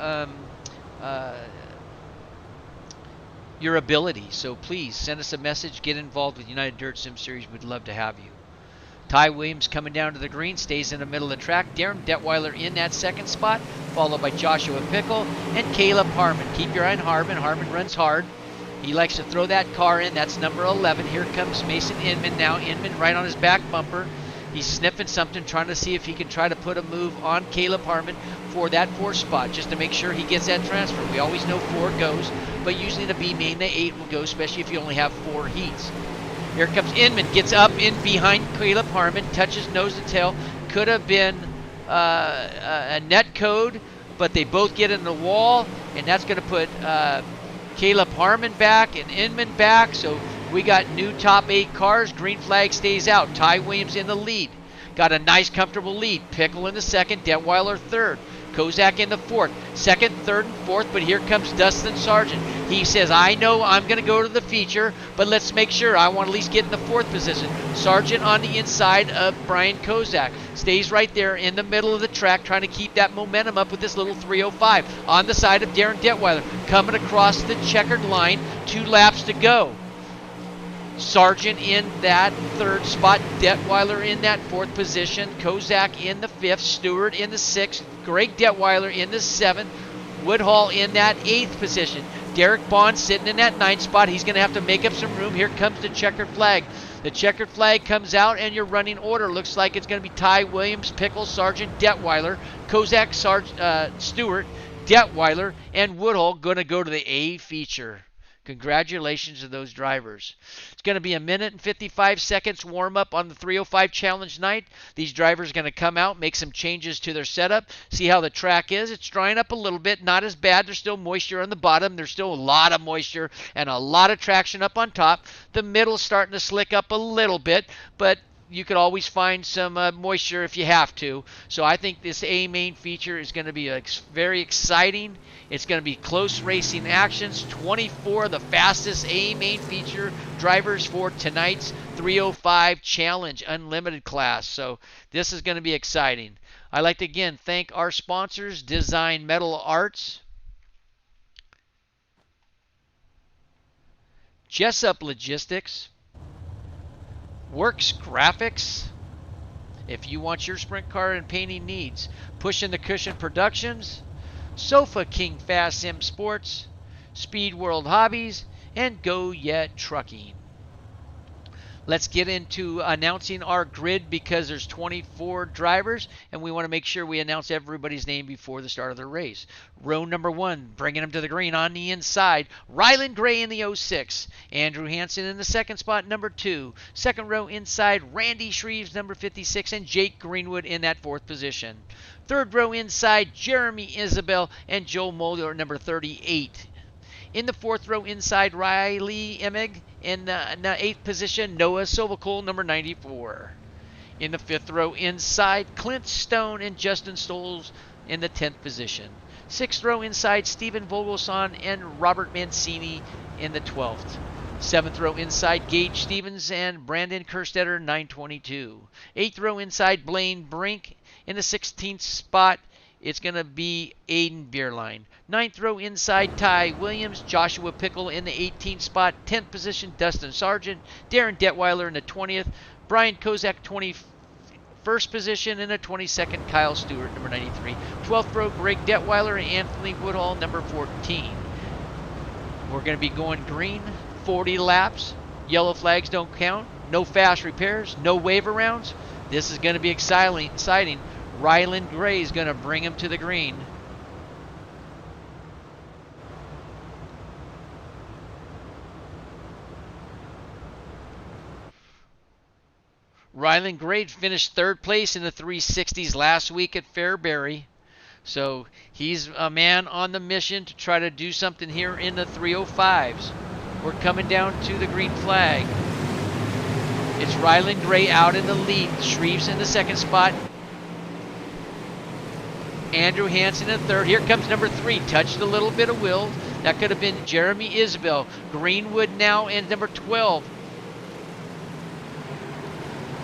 ability. So please send us a message, get involved with United Dirt Sim Series. We'd love to have you. Ty Williams coming down to the green, stays in the middle of the track. Darren Detweiler in that 2nd spot, followed by Joshua Pickle and Caleb Harmon. Keep your eye on Harmon. Harmon runs hard. He likes to throw that car in. That's number 11. Here comes Mason Inman now. Inman right on his back bumper. He's sniffing something, trying to see if he can try to put a move on Caleb Harmon for that 4th spot, just to make sure he gets that transfer. We always know 4 goes, but usually the B main, the 8 will go, especially if you only have 4 heats. Here comes Inman, gets up in behind Caleb Harmon, touches nose to tail. Could have been a net code, but they both get in the wall, and that's going to put Caleb Harmon back and Inman back. So we got new top 8 cars. Green flag stays out. Ty Williams in the lead. Got a nice, comfortable lead. Pickle in the 2nd, Detweiler 3rd. Kozak in the 4th. 2nd, 3rd, and 4th, but here comes Dustin Sargent. He says, I know I'm going to go to the feature, but let's make sure. I want to at least get in the 4th position. Sargent on the inside of Brian Kozak. Stays right there in the middle of the track, trying to keep that momentum up with this little 305. On the side of Darren Detweiler, coming across the checkered line. 2 laps to go. Sargent in that 3rd spot, Detweiler in that 4th position, Kozak in the 5th, Stewart in the 6th, Greg Detweiler in the 7th, Woodhall in that 8th position. Derek Vaughn sitting in that 9th spot. He's going to have to make up some room. Here comes the checkered flag. The checkered flag comes out, and your running order looks like it's going to be Ty, Williams, Pickle, Sargent, Detweiler, Kozak, Stewart, Detweiler, and Woodhull going to go to the A feature. Congratulations to those drivers. It's going to be a minute and 55 seconds warm up on the 305 challenge night. These drivers are going to come out, make some changes to their setup, see how the track is. It's drying up a little bit, not as bad. There's still moisture on the bottom. There's still a lot of moisture and a lot of traction up on top. The middle's starting to slick up a little bit, but you could always find some moisture if you have to. So I think this A main feature is going to be very exciting. It's going to be close racing actions. 24 of the fastest A main feature drivers for tonight's 305 Challenge Unlimited class. So this is going to be exciting. I'd like to again thank our sponsors, Design Metal Arts, Jessup Logistics, Works Graphics. If you want your sprint car and painting needs, Push in the Cushion Productions, Sofa King Fast Sim Sports, Speed World Hobbies, and Go Yet Trucking. Let's get into announcing our grid because there's 24 drivers and we want to make sure we announce everybody's name before the start of the race. Row number 1, bringing them to the green on the inside, Ryland Gray in the 06. Andrew Hansen in the second spot, number 2. Second row inside, Randy Shreves, number 56, and Jake Greenwood in that 4th position. Third row inside, Jeremy Isabel and Joe Moeller, number 38. In the 4th row inside, Riley Emig. In the 8th position, Noah Silvercole, number 94. In the 5th row inside, Clint Stone and Justin Stoles in the 10th position. 6th row inside, Stephen Vogelsson and Robert Mancini in the 12th. 7th row inside, Gage Stevens and Brandon Kerstetter, 922. 8th row inside, Blaine Brink. In the 16th spot, it's going to be Aiden Beerline. 9th row inside, Ty Williams, Joshua Pickle in the 18th spot. 10th position, Dustin Sargent, Darren Detweiler in the 20th, Brian Kozak 21st position. In the 22nd, Kyle Stewart, number 93. 12th row, Greg Detweiler and Anthony Woodhull, number 14. We're going to be going green, 40 laps. Yellow flags don't count. No fast repairs, no wave arounds. This is going to be exciting. Ryland Gray is going to bring him to the green. Ryland Gray finished 3rd place in the 360s last week at Fairbury. So he's a man on the mission to try to do something here in the 305s. We're coming down to the green flag. It's Ryland Gray out in the lead. Shreves in the 2nd spot. Andrew Hansen in 3rd. Here comes number 3. Touched a little bit of will. That could have been Jeremy Isabel. Greenwood now in number 12.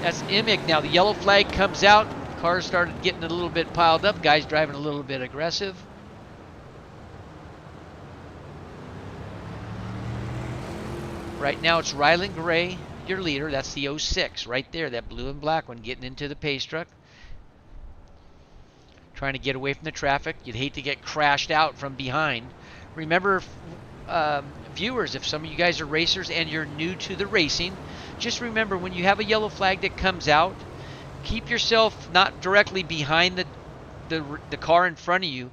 That's Emig now. The yellow flag comes out. Cars started getting a little bit piled up. Guys driving a little bit aggressive. Right now it's Ryland Gray, your leader. That's the 06 right there. That blue and black one getting into the pace truck. Trying to get away from the traffic. You'd hate to get crashed out from behind. Remember, viewers, if some of you guys are racers and you're new to the racing, just remember when you have a yellow flag that comes out, keep yourself not directly behind the car in front of you.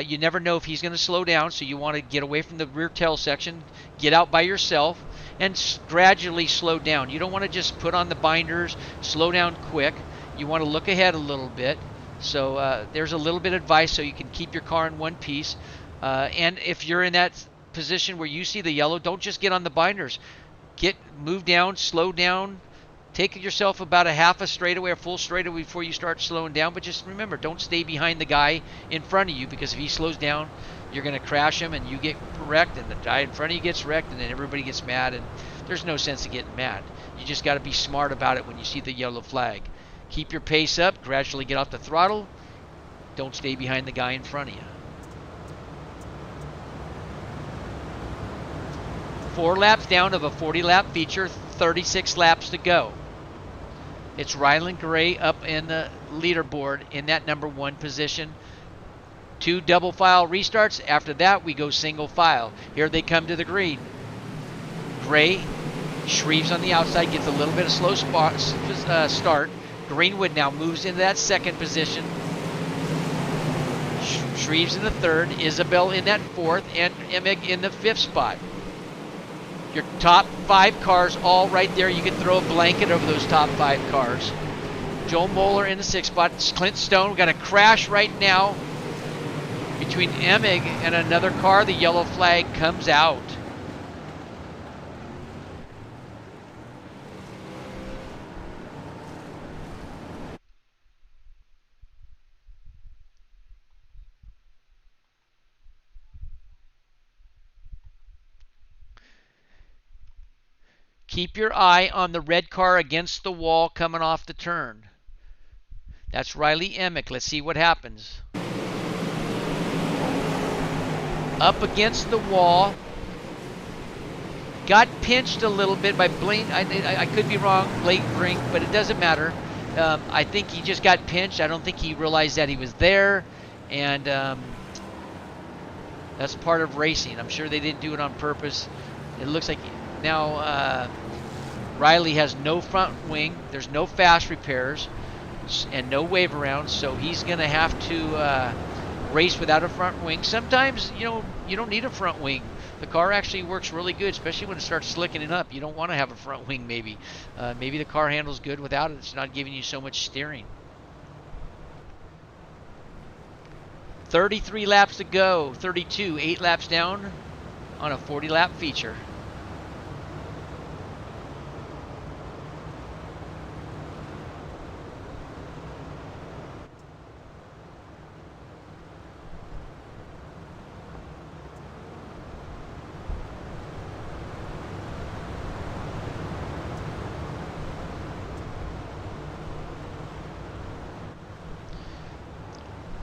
You never know if he's going to slow down, so you want to get away from the rear tail section, get out by yourself, and gradually slow down. You don't want to just put on the binders, slow down quick. You want to look ahead a little bit. So there's a little bit of advice so you can keep your car in one piece. And if you're in that position where you see the yellow, don't just get on the binders. Move down, slow down. Take yourself about a half a straightaway, a full straightaway before you start slowing down. But just remember, don't stay behind the guy in front of you, because if he slows down, you're going to crash him and you get wrecked, and the guy in front of you gets wrecked, and then everybody gets mad. And there's no sense of getting mad. You just got to be smart about it when you see the yellow flag. Keep your pace up, gradually get off the throttle. Don't stay behind the guy in front of you. 4 laps down of a 40-lap feature, 36 laps to go. It's Ryland Gray up in the leaderboard in that number 1 position. 2 double file restarts. After that, we go single file. Here they come to the green. Gray, Shreves on the outside gets a little bit of slow start. Greenwood now moves into that second position. Shreves in the third, Isabel in that fourth, and Emig in the fifth spot. Your top 5 cars all right there. You can throw a blanket over those top 5 cars. Joel Moeller in the 6th spot. Clint Stone, we got a crash right now between Emig and another car. The yellow flag comes out. Keep your eye on the red car against the wall coming off the turn. That's Riley Emick. Let's see what happens. Up against the wall. Got pinched a little bit by Blaine. I could be wrong, Blake Brink, but it doesn't matter. I think he just got pinched. I don't think he realized that he was there. And that's part of racing. I'm sure they didn't do it on purpose. It looks like now Riley has no front wing. There's no fast repairs and no wave arounds, so he's going to have to race without a front wing. Sometimes, you know, you don't need a front wing. The car actually works really good, especially when it starts slicking it up. You don't want to have a front wing maybe. Maybe the car handles good without it. It's not giving you so much steering. 33 laps to go. 32, 8 laps down on a 40-lap feature.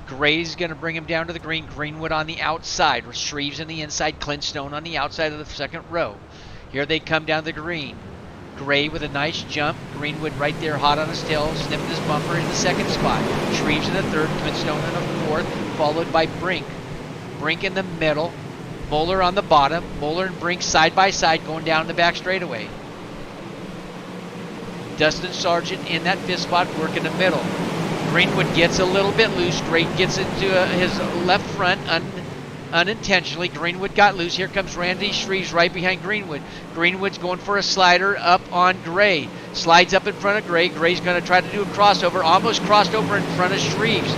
Gray's going to bring him down to the green. Greenwood on the outside. Shreves on the inside. Clint Stone on the outside of the second row. Here they come down the green. Gray with a nice jump. Greenwood right there hot on his tail. Sniffing his bumper in the second spot. Shreves in the third. Clint Stone in the fourth. Followed by Brink. Brink in the middle. Moeller on the bottom. Moeller and Brink side by side going down the back straightaway. Dustin Sargent in that 5th spot working the middle. Greenwood gets a little bit loose. Gray gets into his left front unintentionally. Greenwood got loose. Here comes Randy Shreves right behind Greenwood. Greenwood's going for a slider up on Gray. Slides up in front of Gray. Gray's going to try to do a crossover. Almost crossed over in front of Shreves.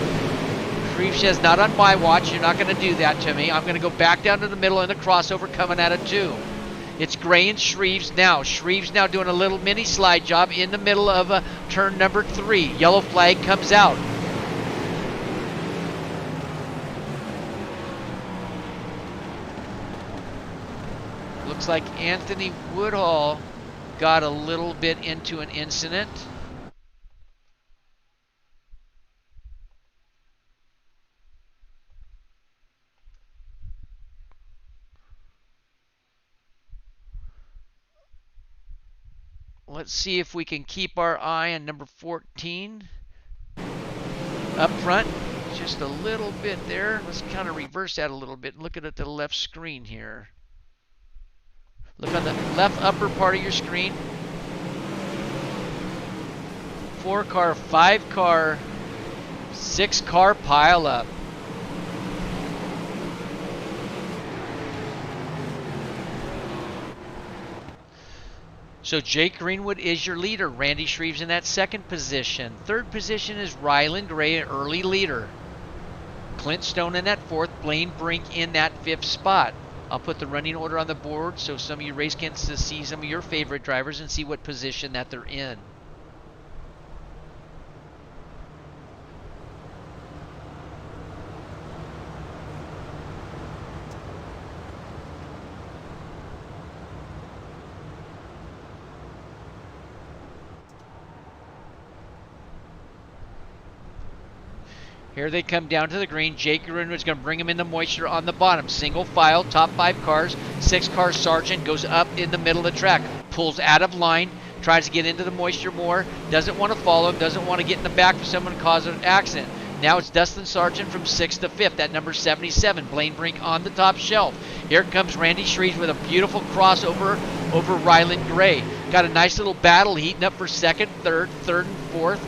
Shreves says, not on my watch. You're not going to do that to me. I'm going to go back down to the middle in the crossover coming out of 2. It's Gray and Shreves now. Shreves now doing a little mini slide job in the middle of turn number 3. Yellow flag comes out. Looks like Anthony Woodhall got a little bit into an incident. Let's see if we can keep our eye on number 14 up front. Just a little bit there. Let's kind of reverse that a little bit. Look at the left screen here. Look on the left upper part of your screen. 4-car, 5-car, 6-car pile up. So Jake Greenwood is your leader. Randy Shreves in that 2nd position. 3rd position is Ryland Gray, an early leader. Clint Stone in that 4th. Blaine Brink in that 5th spot. I'll put the running order on the board so some of you race can see some of your favorite drivers and see what position that they're in. Here they come down to the green. Jake Greenwood's going to bring him into moisture on the bottom. Single file, top 5 cars. 6-car Sargent goes up in the middle of the track. Pulls out of line. Tries to get into the moisture more. Doesn't want to follow him. Doesn't want to get in the back for someone to cause an accident. Now it's Dustin Sargent from 6th to 5th. That number 77. Blaine Brink on the top shelf. Here comes Randy Shreves with a beautiful crossover over Ryland Gray. Got a nice little battle heating up for second, third and fourth.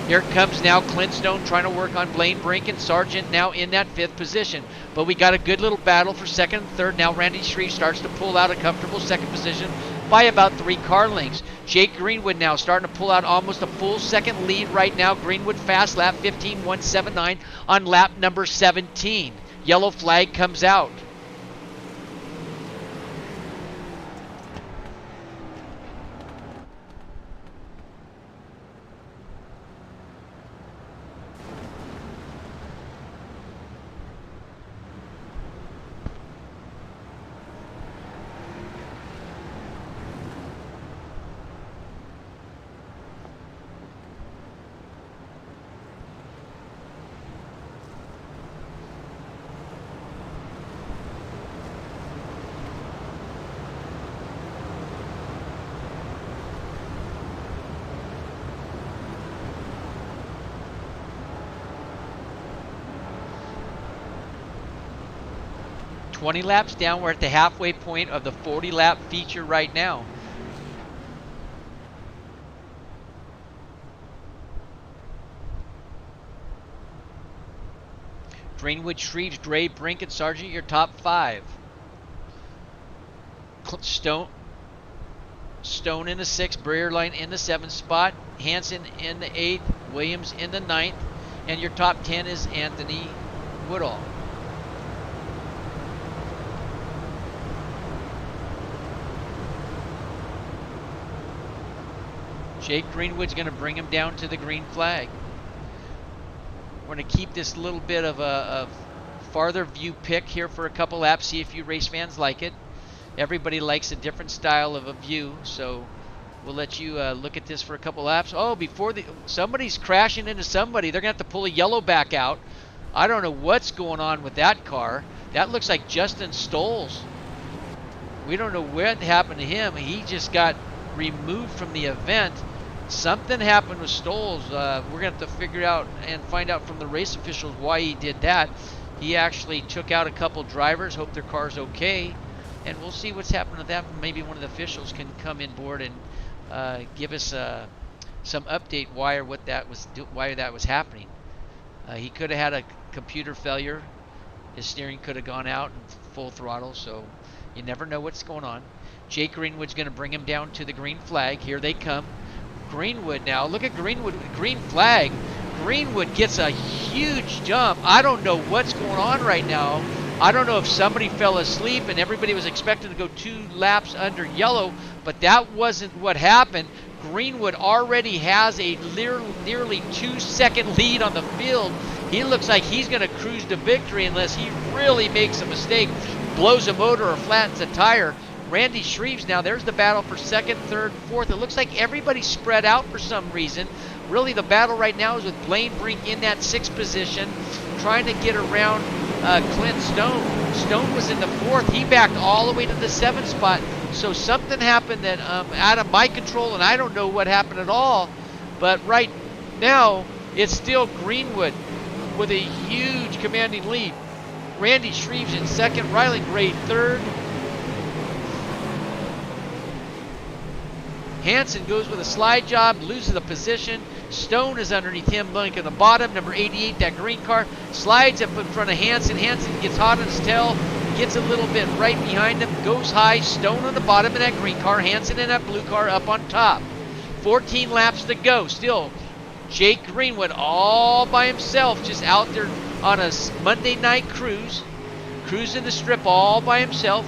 Here comes now Clint Stone trying to work on Blaine Brink and Sargent now in that 5th position. But we got a good little battle for second and third. Now Randy Shreves starts to pull out a comfortable 2nd position by about 3 car lengths. Jake Greenwood now starting to pull out almost a full 2nd lead right now. Greenwood fast lap 15.179 on lap number 17. Yellow flag comes out. "20 laps down, we're at the halfway point of the 40-lap feature right now. Greenwood, Shreves, Gray, Brink, and Sargent, your top 5. Stone in the 6th, Breerline in the 7th spot, Hansen in the 8th, Williams in the 9th, and your top 10 is Anthony Woodall. Jake Greenwood's going to bring him down to the green flag. We're going to keep this little bit of a farther view pick here for a couple laps, see if you race fans like it. Everybody likes a different style of a view, so we'll let you look at this for a couple laps. Oh, somebody's crashing into somebody. They're going to have to pull a yellow back out. I don't know what's going on with that car. That looks like Justin Stoles. We don't know what happened to him. He just got removed from the event. Something happened with Stoles. We're going to have to figure out and find out from the race officials why he did that. He actually took out a couple drivers, hope their car's okay, and we'll see what's happened with that. Maybe one of the officials can come in board and give us some update why that was happening. He could have had a computer failure. His steering could have gone out in full throttle, so you never know what's going on. Jake Greenwood's going to bring him down to the green flag. Here they come. Greenwood now. Look at Greenwood with the green flag. Greenwood gets a huge jump. I don't know what's going on right now. I don't know if somebody fell asleep and everybody was expected to go 2 laps under yellow, but that wasn't what happened. Greenwood already has a nearly 2-second lead on the field. He looks like he's going to cruise to victory unless he really makes a mistake, blows a motor or flattens a tire. Randy Shreves now, there's the battle for 2nd, 3rd, 4th. It looks like everybody's spread out for some reason. Really the battle right now is with Blaine Brink in that 6th position, trying to get around Clint Stone. Stone was in the 4th. He backed all the way to the 7th spot. So something happened that out of my control, and I don't know what happened at all. But right now, it's still Greenwood with a huge commanding lead. Randy Shreves in 2nd, Ryland Gray 3rd. Hansen goes with a slide job, loses the position. Stone is underneath him, looking at the bottom. Number 88, that green car, slides up in front of Hansen. Hansen gets hot on his tail, gets a little bit right behind him, goes high. Stone on the bottom of that green car, Hansen in that blue car up on top. 14 laps to go. Still, Jake Greenwood all by himself, just out there on a Monday night cruise, cruising the strip all by himself,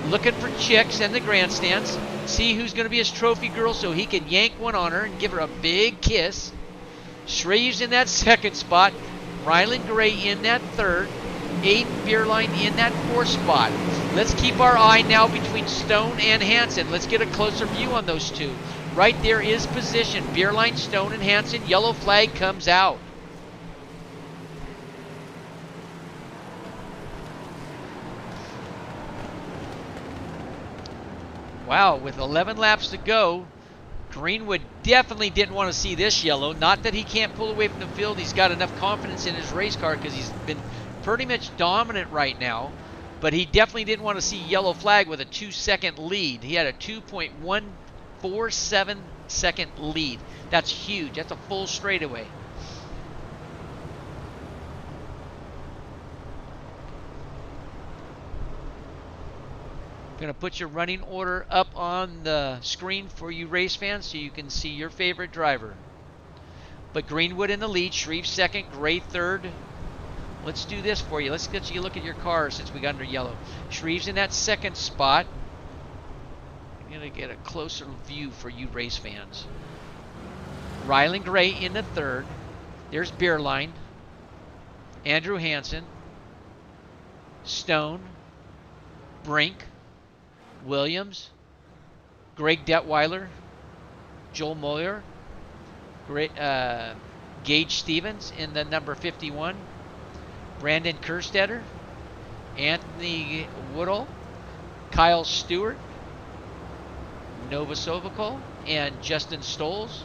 looking for chicks in the grandstands. See who's going to be his trophy girl so he can yank one on her and give her a big kiss. Shreves in that 2nd spot. Ryland Gray in that 3rd. Aiden Beerline in that 4th spot. Let's keep our eye now between Stone and Hansen. Let's get a closer view on those two. Right there is position. Beerline, Stone, and Hansen. Yellow flag comes out. Wow, with 11 laps to go, Greenwood definitely didn't want to see this yellow. Not that he can't pull away from the field. He's got enough confidence in his race car because he's been pretty much dominant right now. But he definitely didn't want to see yellow flag with a 2-second lead. He had a 2.1 4.7-second lead. That's huge. That's a full straightaway. I'm going to put your running order up on the screen for you race fans so you can see your favorite driver. But Greenwood in the lead, Shreves second, Gray third. Let's do this for you. Let's get you a look at your cars since we got under yellow. Shreves in that second spot. I'm going to get a closer view for you race fans. Ryland Gray in the third. There's Beerline. Andrew Hansen. Stone. Brink. Williams. Greg Detweiler. Joel Moyer. Gage Stevens in the number 51. Brandon Kerstetter. Anthony Woodall. Kyle Stewart. Nova Sovaco and Justin Stoles.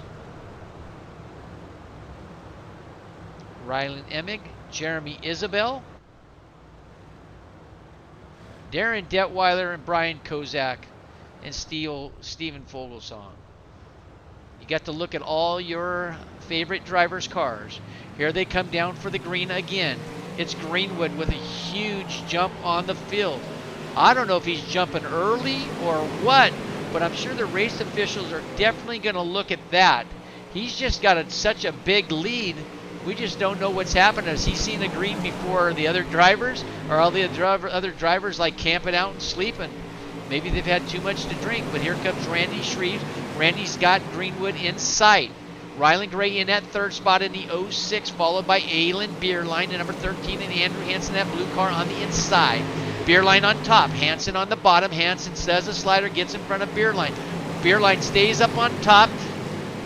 Ryland Emig, Jeremy Isabel, Darren Detweiler, and Brian Kozak, and Stephen Fogelsong. You got to look at all your favorite drivers' cars. Here they come down for the green again. It's Greenwood with a huge jump on the field. I don't know if he's jumping early or what, but I'm sure the race officials are definitely going to look at that. He's just got such a big lead. We just don't know what's happened. Has he seen the green before the other drivers? Or all the other drivers like camping out and sleeping? Maybe they've had too much to drink. But here comes Randy Shreves. Randy's got Greenwood in sight. Ryland Gray in that third spot in the 06, followed by Aylin Beerline in number 13, and Andrew Hansen, that blue car on the inside. Beerline on top, Hansen on the bottom. Hansen says a slider, gets in front of Beerline. Beerline stays up on top.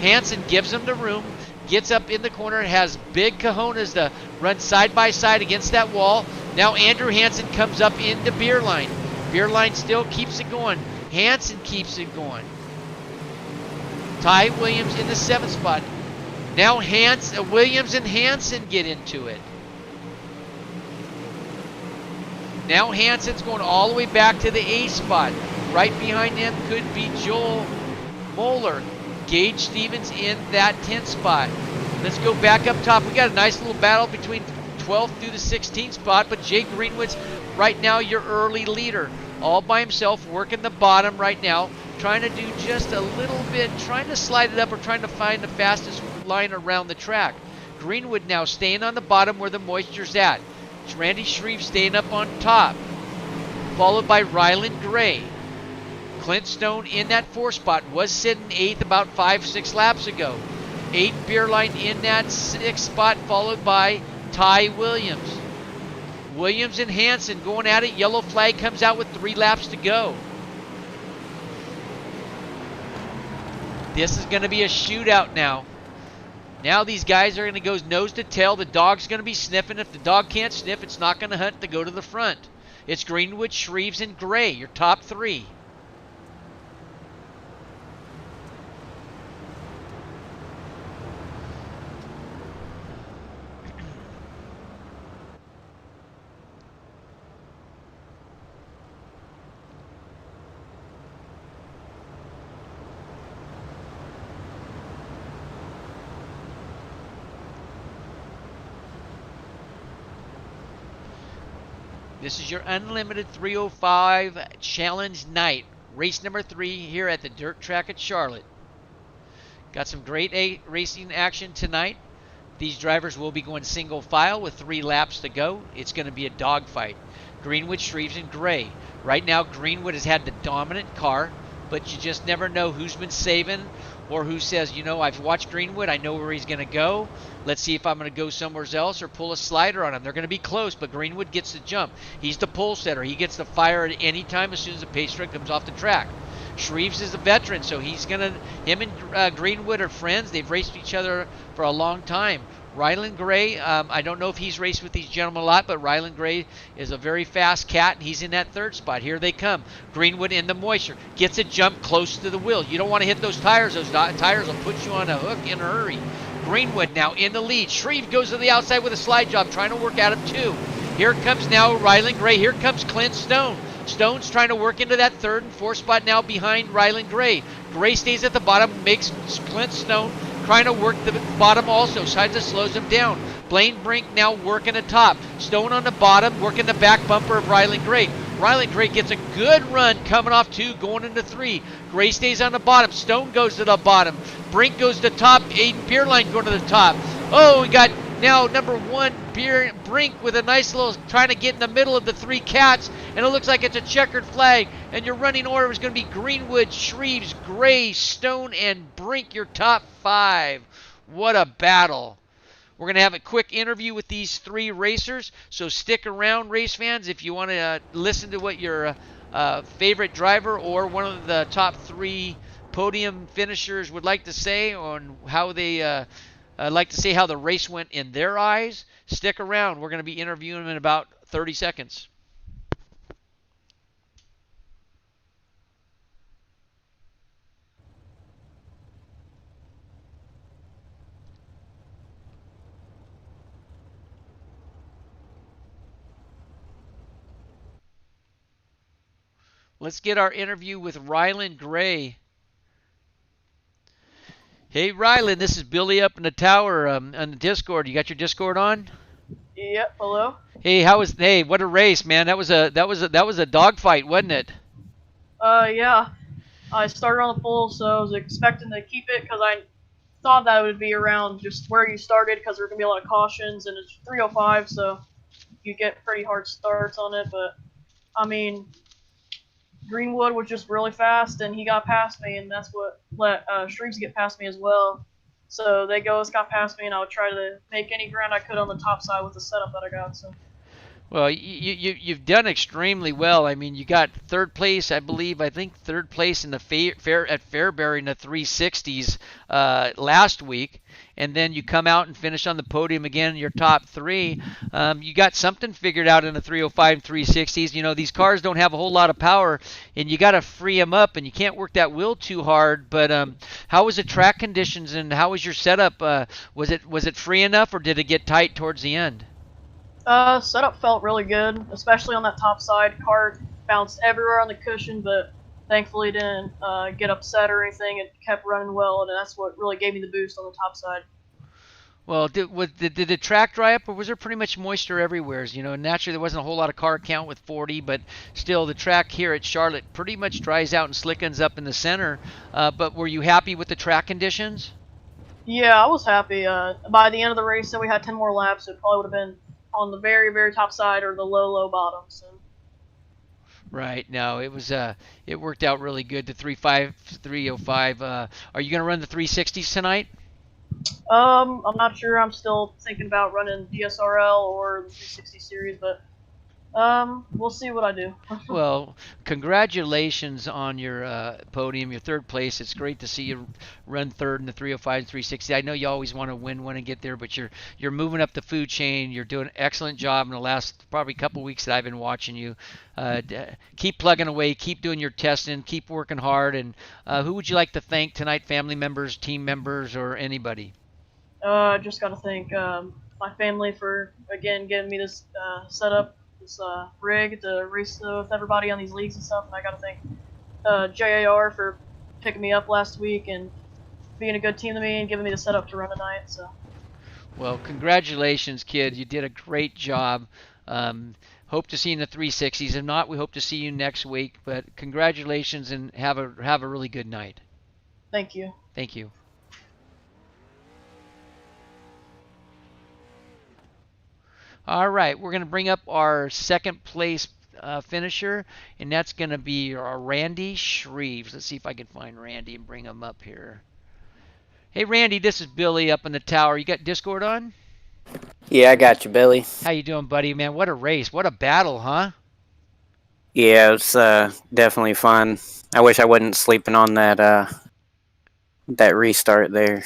Hansen gives him the room, gets up in the corner, has big cojones to run side by side against that wall. Now Andrew Hansen comes up into Beerline. Beerline still keeps it going. Hansen keeps it going. Ty Williams in the 7th spot. Now Williams and Hansen get into it. Now Hansen's going all the way back to the 8th spot. Right behind them could be Joel Moeller. Gage Stevens in that 10th spot. Let's go back up top. We got a nice little battle between 12th through the 16th spot, but Jake Greenwood's right now your early leader. All by himself, working the bottom right now, trying to do just a little bit, trying to slide it up or trying to find the fastest line around the track. Greenwood now staying on the bottom where the moisture's at. It's Randy Shreves staying up on top, followed by Ryland Gray. Clint Stone in that 4th spot, was sitting 8th about 5-6 laps ago. 8 Beerline in that 6th spot, followed by Ty Williams. Williams and Hansen going at it. Yellow flag comes out with 3 laps to go. This is going to be a shootout now. Now these guys are going to go nose to tail. The dog's going to be sniffing. If the dog can't sniff, it's not going to hunt to go to the front. It's Greenwood, Shreves, and Gray, your top 3. This is your unlimited 305 challenge night. Race number 3 here at the dirt track at Charlotte. Got some great racing action tonight. These drivers will be going single file with 3 laps to go. It's going to be a dogfight. Greenwood, Shreves, and Gray. Right now, Greenwood has had the dominant car, but you just never know who's been saving or who says, you know, I've watched Greenwood. I know where he's going to go. Let's see if I'm going to go somewhere else or pull a slider on him. They're going to be close, but Greenwood gets the jump. He's the pole setter. He gets the fire at any time as soon as the pace truck comes off the track. Shreves is a veteran, so him and Greenwood are friends. They've raced each other for a long time. Ryland Gray, I don't know if he's raced with these gentlemen a lot, but Ryland Gray is a very fast cat, and he's in that 3rd spot. Here they come. Greenwood in the moisture. Gets a jump close to the wheel. You don't want to hit those tires. Those tires will put you on a hook in a hurry. Greenwood now in the lead. Shreves goes to the outside with a slide job, trying to work out of 2. Here comes now Ryland Gray. Here comes Clint Stone. Stone's trying to work into that 3rd and 4th spot now behind Ryland Gray. Gray stays at the bottom, makes Clint Stone trying to work the bottom also. Signs slows him down. Blaine Brink now working the top. Stone on the bottom, working the back bumper of Ryland Gray. Ryland Gray gets a good run coming off 2, going into 3. Gray stays on the bottom. Stone goes to the bottom. Brink goes to the top. Aiden Beerline going to the top. Oh, we got now number 1 Brink with a nice little trying to get in the middle of the 3 cats, and it looks like it's a checkered flag, and your running order is going to be Gurwitch, Shreves, Gray, Stone, and Brink, your top 5. What a battle. We're going to have a quick interview with these 3 racers, so stick around, race fans, if you want to listen to what your favorite driver or one of the top 3 podium finishers would like to say on how they like to say how the race went in their eyes. Stick around. We're going to be interviewing them in about 30 seconds. Let's get our interview with Ryland Gray. Hey, Ryland, this is Billy up in the tower on the Discord. You got your Discord on? Yep. Hello. Hey, what a race, man. That was a dogfight, wasn't it? Yeah. I started on the pole, so I was expecting to keep it because I thought that would be around just where you started because there were gonna be a lot of cautions, and it's 305, so you get pretty hard starts on it. But I mean, Greenwood was just really fast, and he got past me, and that's what let Shreves get past me as well. So they both got past me, and I would try to make any ground I could on the top side with the setup that I got. So. Well, you've done extremely well. I mean, you got 3rd place, I think 3rd place in the at Fairbury in the 360s last week, and then you come out and finish on the podium again in your top 3. You got something figured out in the 305 and 360s. You know, these cars don't have a whole lot of power, and you got to free them up, and you can't work that wheel too hard. But how was the track conditions, and how was your setup? Was it free enough, or did it get tight towards the end? Setup felt really good, especially on that top side. Car bounced everywhere on the cushion, but thankfully didn't get upset or anything. It kept running well, and that's what really gave me the boost on the top side. Well, did the track dry up, or was there pretty much moisture everywhere? You know, naturally there wasn't a whole lot of car count with 40, but still the track here at Charlotte pretty much dries out and slickens up in the center. But were you happy with the track conditions? Yeah, I was happy. By the end of the race, so we had 10 more laps. It probably would have been on the very, very top side or the low bottom. So. Right. No, it worked out really good. The 305. Are you going to run the 360s tonight? I'm not sure. I'm still thinking about running DSRL or the 360 series, but we'll see what I do. Well, congratulations on your podium, your 3rd place. It's great to see you run 3rd in the 305 and 360. I know you always want to win one and get there, but you're moving up the food chain. You're doing an excellent job in the last probably couple weeks that I've been watching you. Keep plugging away, keep doing your testing, keep working hard. And who would you like to thank tonight? Family members, team members, or anybody? Just got to thank my family for, again, getting me this setup. This rig to race with everybody on these leagues and stuff, and I gotta thank JAR for picking me up last week and being a good team to me and giving me the setup to run tonight. So. Well, congratulations, kid. You did a great job. Hope to see you in the 360s. If not, we hope to see you next week. But congratulations and have a really good night. Thank you. Thank you. All right, we're going to bring up our 2nd place finisher, and that's going to be our Randy Shreves. Let's see if I can find Randy and bring him up here. Hey, Randy, this is Billy up in the tower. You got Discord on? Yeah, I got you, Billy. How you doing, buddy? Man, what a race. What a battle, huh? Yeah, it was definitely fun. I wish I wasn't sleeping on that restart there.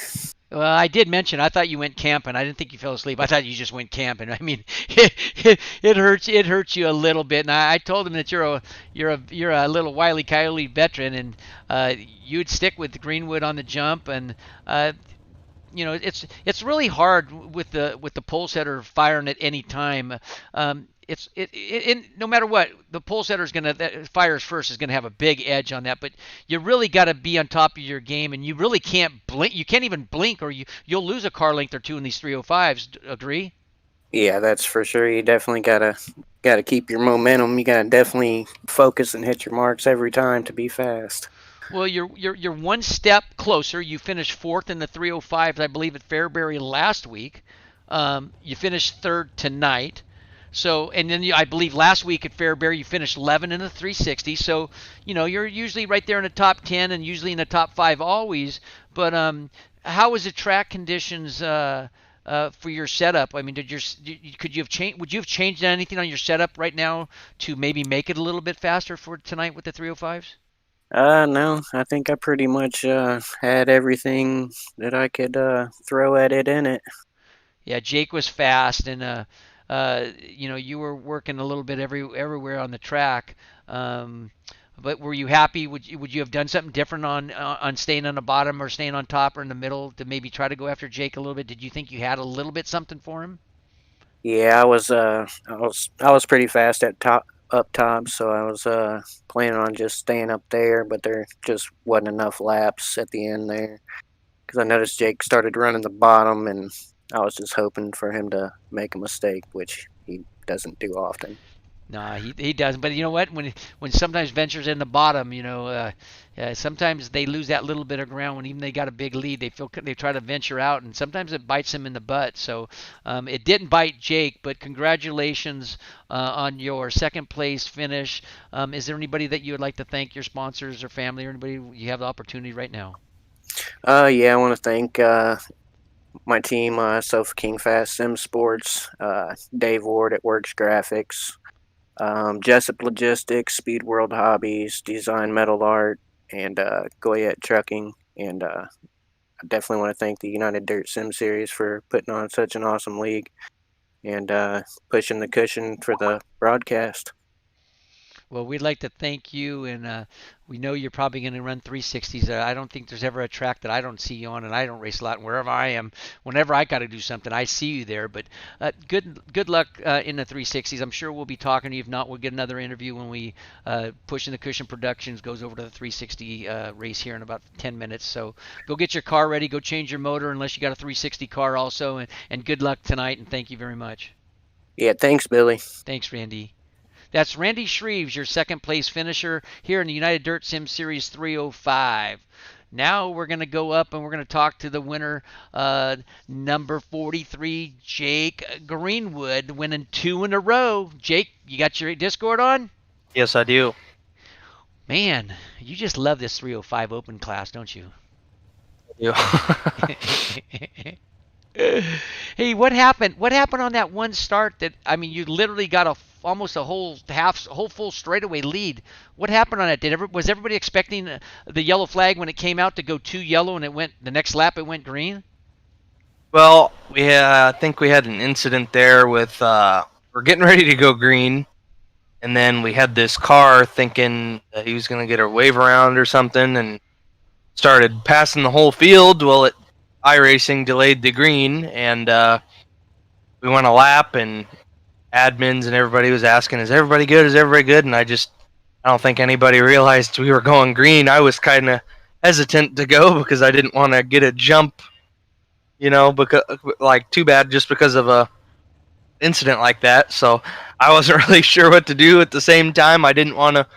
Well, I did mention I thought you went camping. I didn't think you fell asleep. I thought you just went camping. I mean, it hurts you a little bit. And I told him that you're a little Wile E. Coyote veteran, and you'd stick with Greenwood on the jump. And you know, it's really hard with the pole setter firing at any time. no matter what, the pole setter is that fires first is gonna have a big edge on that. But you really got to be on top of your game, and you really can't blink. You can't even blink, or you'll lose a car length or two in these 305s. Agree? Yeah, that's for sure. You definitely gotta keep your momentum. You gotta definitely focus and hit your marks every time to be fast. Well, you're one step closer. You finished fourth in the 305s, I believe, at Fairbury last week. You finished third tonight. So, and then I believe last week at Fairbury you finished 11 in the 360. So, you're usually right there in the top 10 and usually in the top 5 always. But how was the track conditions for your setup? I mean, could you have changed? Would you have changed anything on your setup right now to maybe make it a little bit faster for tonight with the 305s? No, I think I pretty much had everything that I could throw at it in it. Yeah, Jake was fast, and you were working a little bit everywhere on the track. But were you happy? Would you have done something different on staying on the bottom or staying on top or in the middle to maybe try to go after Jake a little bit? Did you think you had a little bit something for him? Yeah, I was pretty fast up top, so I was planning on just staying up there, but there just wasn't enough laps at the end there because I noticed Jake started running the bottom, and I was just hoping for him to make a mistake, which he doesn't do often. No, he doesn't. But you know what? When sometimes ventures in the bottom, sometimes they lose that little bit of ground when even they got a big lead. They try to venture out, and sometimes it bites them in the butt. So it didn't bite Jake, but congratulations on your second place finish. Is there anybody that you would like to thank, your sponsors or family, or anybody? You have the opportunity right now. Yeah, I want to thank my team, Sofa King Fast Sim Sports, Dave Ward at Works Graphics, Jessup Logistics, Speed World Hobbies, Design Metal Art, and Gurwitch Trucking. And I definitely want to thank the United Dirt Sim Series for putting on such an awesome league and pushing the cushion for the broadcast. Well, we'd like to thank you, and we know you're probably going to run 360s. I don't think there's ever a track that I don't see you on, and I don't race a lot. And wherever I am, whenever I got to do something, I see you there. But good luck in the 360s. I'm sure we'll be talking to you. If not, we'll get another interview when we Pushing the Cushion Productions goes over to the 360 race here in about 10 minutes. So go get your car ready. Go change your motor unless you got a 360 car also. And good luck tonight, and thank you very much. Yeah, thanks, Billy. Thanks, Randy. That's Randy Shreves, your second place finisher here in the United Dirt Sim Series 305. Now we're going to go up and we're going to talk to the winner, number 43, Jake Greenwood, winning 2 in a row. Jake, you got your Discord on? Yes, I do. Man, you just love this 305 open class, don't you? I do. Hey, what happened? What happened on that one start that, I mean, you literally got almost a whole full straightaway lead. What happened on that? Was everybody expecting the yellow flag when it came out to go 2 yellow and the next lap it went green? Well, I think we had an incident there with we're getting ready to go green, and then we had this car thinking that he was going to get a wave around or something, and started passing the whole field. Well, iRacing delayed the green, and we went a lap, and admins and everybody was asking, "Is everybody good? Is everybody good?" And I don't think anybody realized we were going green. I was kind of hesitant to go because I didn't want to get a jump, because too bad just because of a incident like that. So I wasn't really sure what to do. At the same time, I didn't want to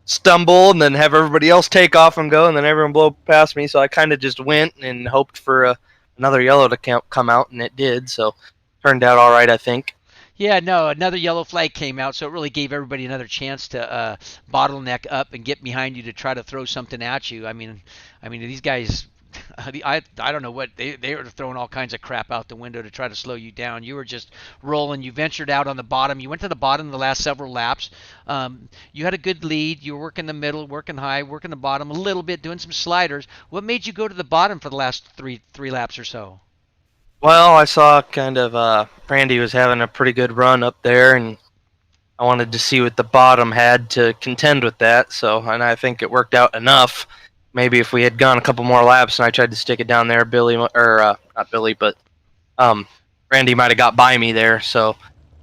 stumble and then have everybody else take off and go and then everyone blow past me. So I kind of just went and hoped for another yellow to come out, and it did. So turned out all right, I think. Yeah, no, another yellow flag came out, so it really gave everybody another chance to bottleneck up and get behind you to try to throw something at you. I mean, these guys, I don't know what they were throwing all kinds of crap out the window to try to slow you down. You were just rolling. You ventured out on the bottom. You went to the bottom the last several laps. You had a good lead. You were working the middle, working high, working the bottom a little bit, doing some sliders. What made you go to the bottom for the last three laps or so? Well, I saw kind of Randy was having a pretty good run up there, and I wanted to see what the bottom had to contend with that. And I think it worked out enough. Maybe if we had gone a couple more laps and I tried to stick it down there, not Billy, but Randy might have got by me there. So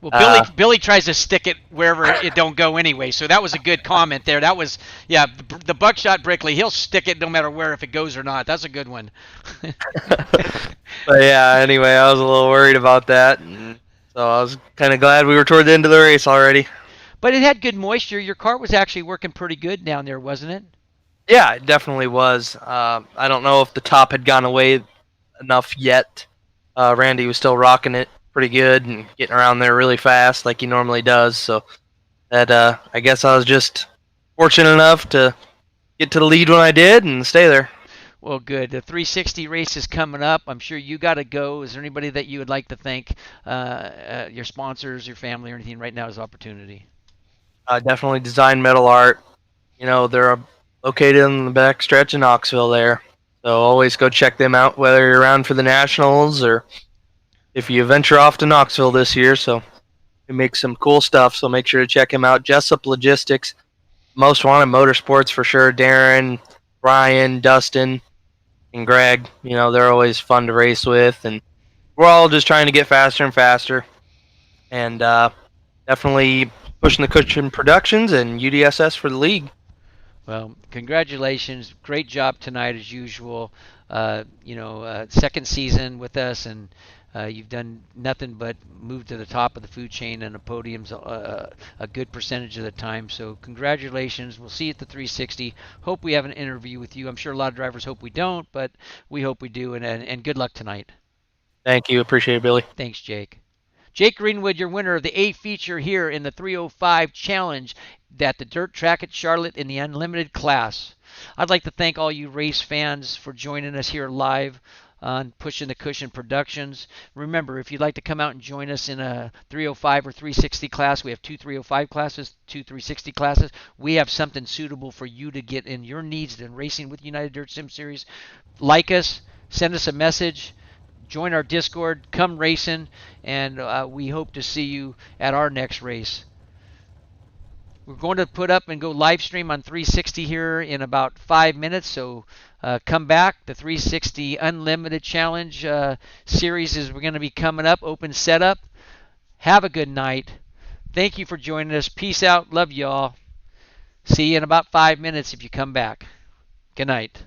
Well, Billy tries to stick it wherever it don't go anyway, so that was a good comment there. That was, yeah, the buckshot Brickley, he'll stick it no matter where, if it goes or not. That's a good one. But yeah, anyway, I was a little worried about that, and so I was kind of glad we were toward the end of the race already. But it had good moisture. Your car was actually working pretty good down there, wasn't it? Yeah, it definitely was. I don't know if the top had gone away enough yet. Randy was still rocking it pretty good and getting around there really fast like he normally does. So that I guess I was just fortunate enough to get to the lead when I did and stay there. Well, good. The 360 race is coming up. I'm sure you got to go. Is there anybody that you would like to thank, your sponsors, your family, or anything right now is opportunity? Definitely Design Metal Art. You know, they're located in the back stretch of Knoxville there. So always go check them out, whether you're around for the Nationals or if you venture off to Knoxville this year. So we make some cool stuff, so make sure to check him out. Jessup Logistics, Most Wanted Motorsports for sure. Darren, Ryan, Dustin, and Greg. You know, they're always fun to race with, and we're all just trying to get faster and faster. And definitely pushing the Cushion Productions and UDSS for the league. Well, congratulations. Great job tonight as usual. Second season with us, and you've done nothing but move to the top of the food chain and the podiums a good percentage of the time. So congratulations. We'll see you at the 360. Hope we have an interview with you. I'm sure a lot of drivers hope we don't, but we hope we do. And good luck tonight. Thank you. Appreciate it, Billy. Thanks, Jake. Jake Greenwood, your winner of the A feature here in the 305 Challenge at the Dirt Track at Charlotte in the Unlimited class. I'd like to thank all you race fans for joining us here live on Pushing the Cushion Productions. Remember, if you'd like to come out and join us in a 305 or 360 class, we have two 305 classes, two 360 classes. We have something suitable for you to get in your needs in racing with United Dirt Sim Series. Like us, send us a message. Join our Discord, come racing, and we hope to see you at our next race. We're going to put up and go live stream on 360 here in about 5 minutes, so come back. The 360 Unlimited Challenge series is going to be coming up, open setup. Have a good night. Thank you for joining us. Peace out. Love y'all. See you in about 5 minutes if you come back. Good night.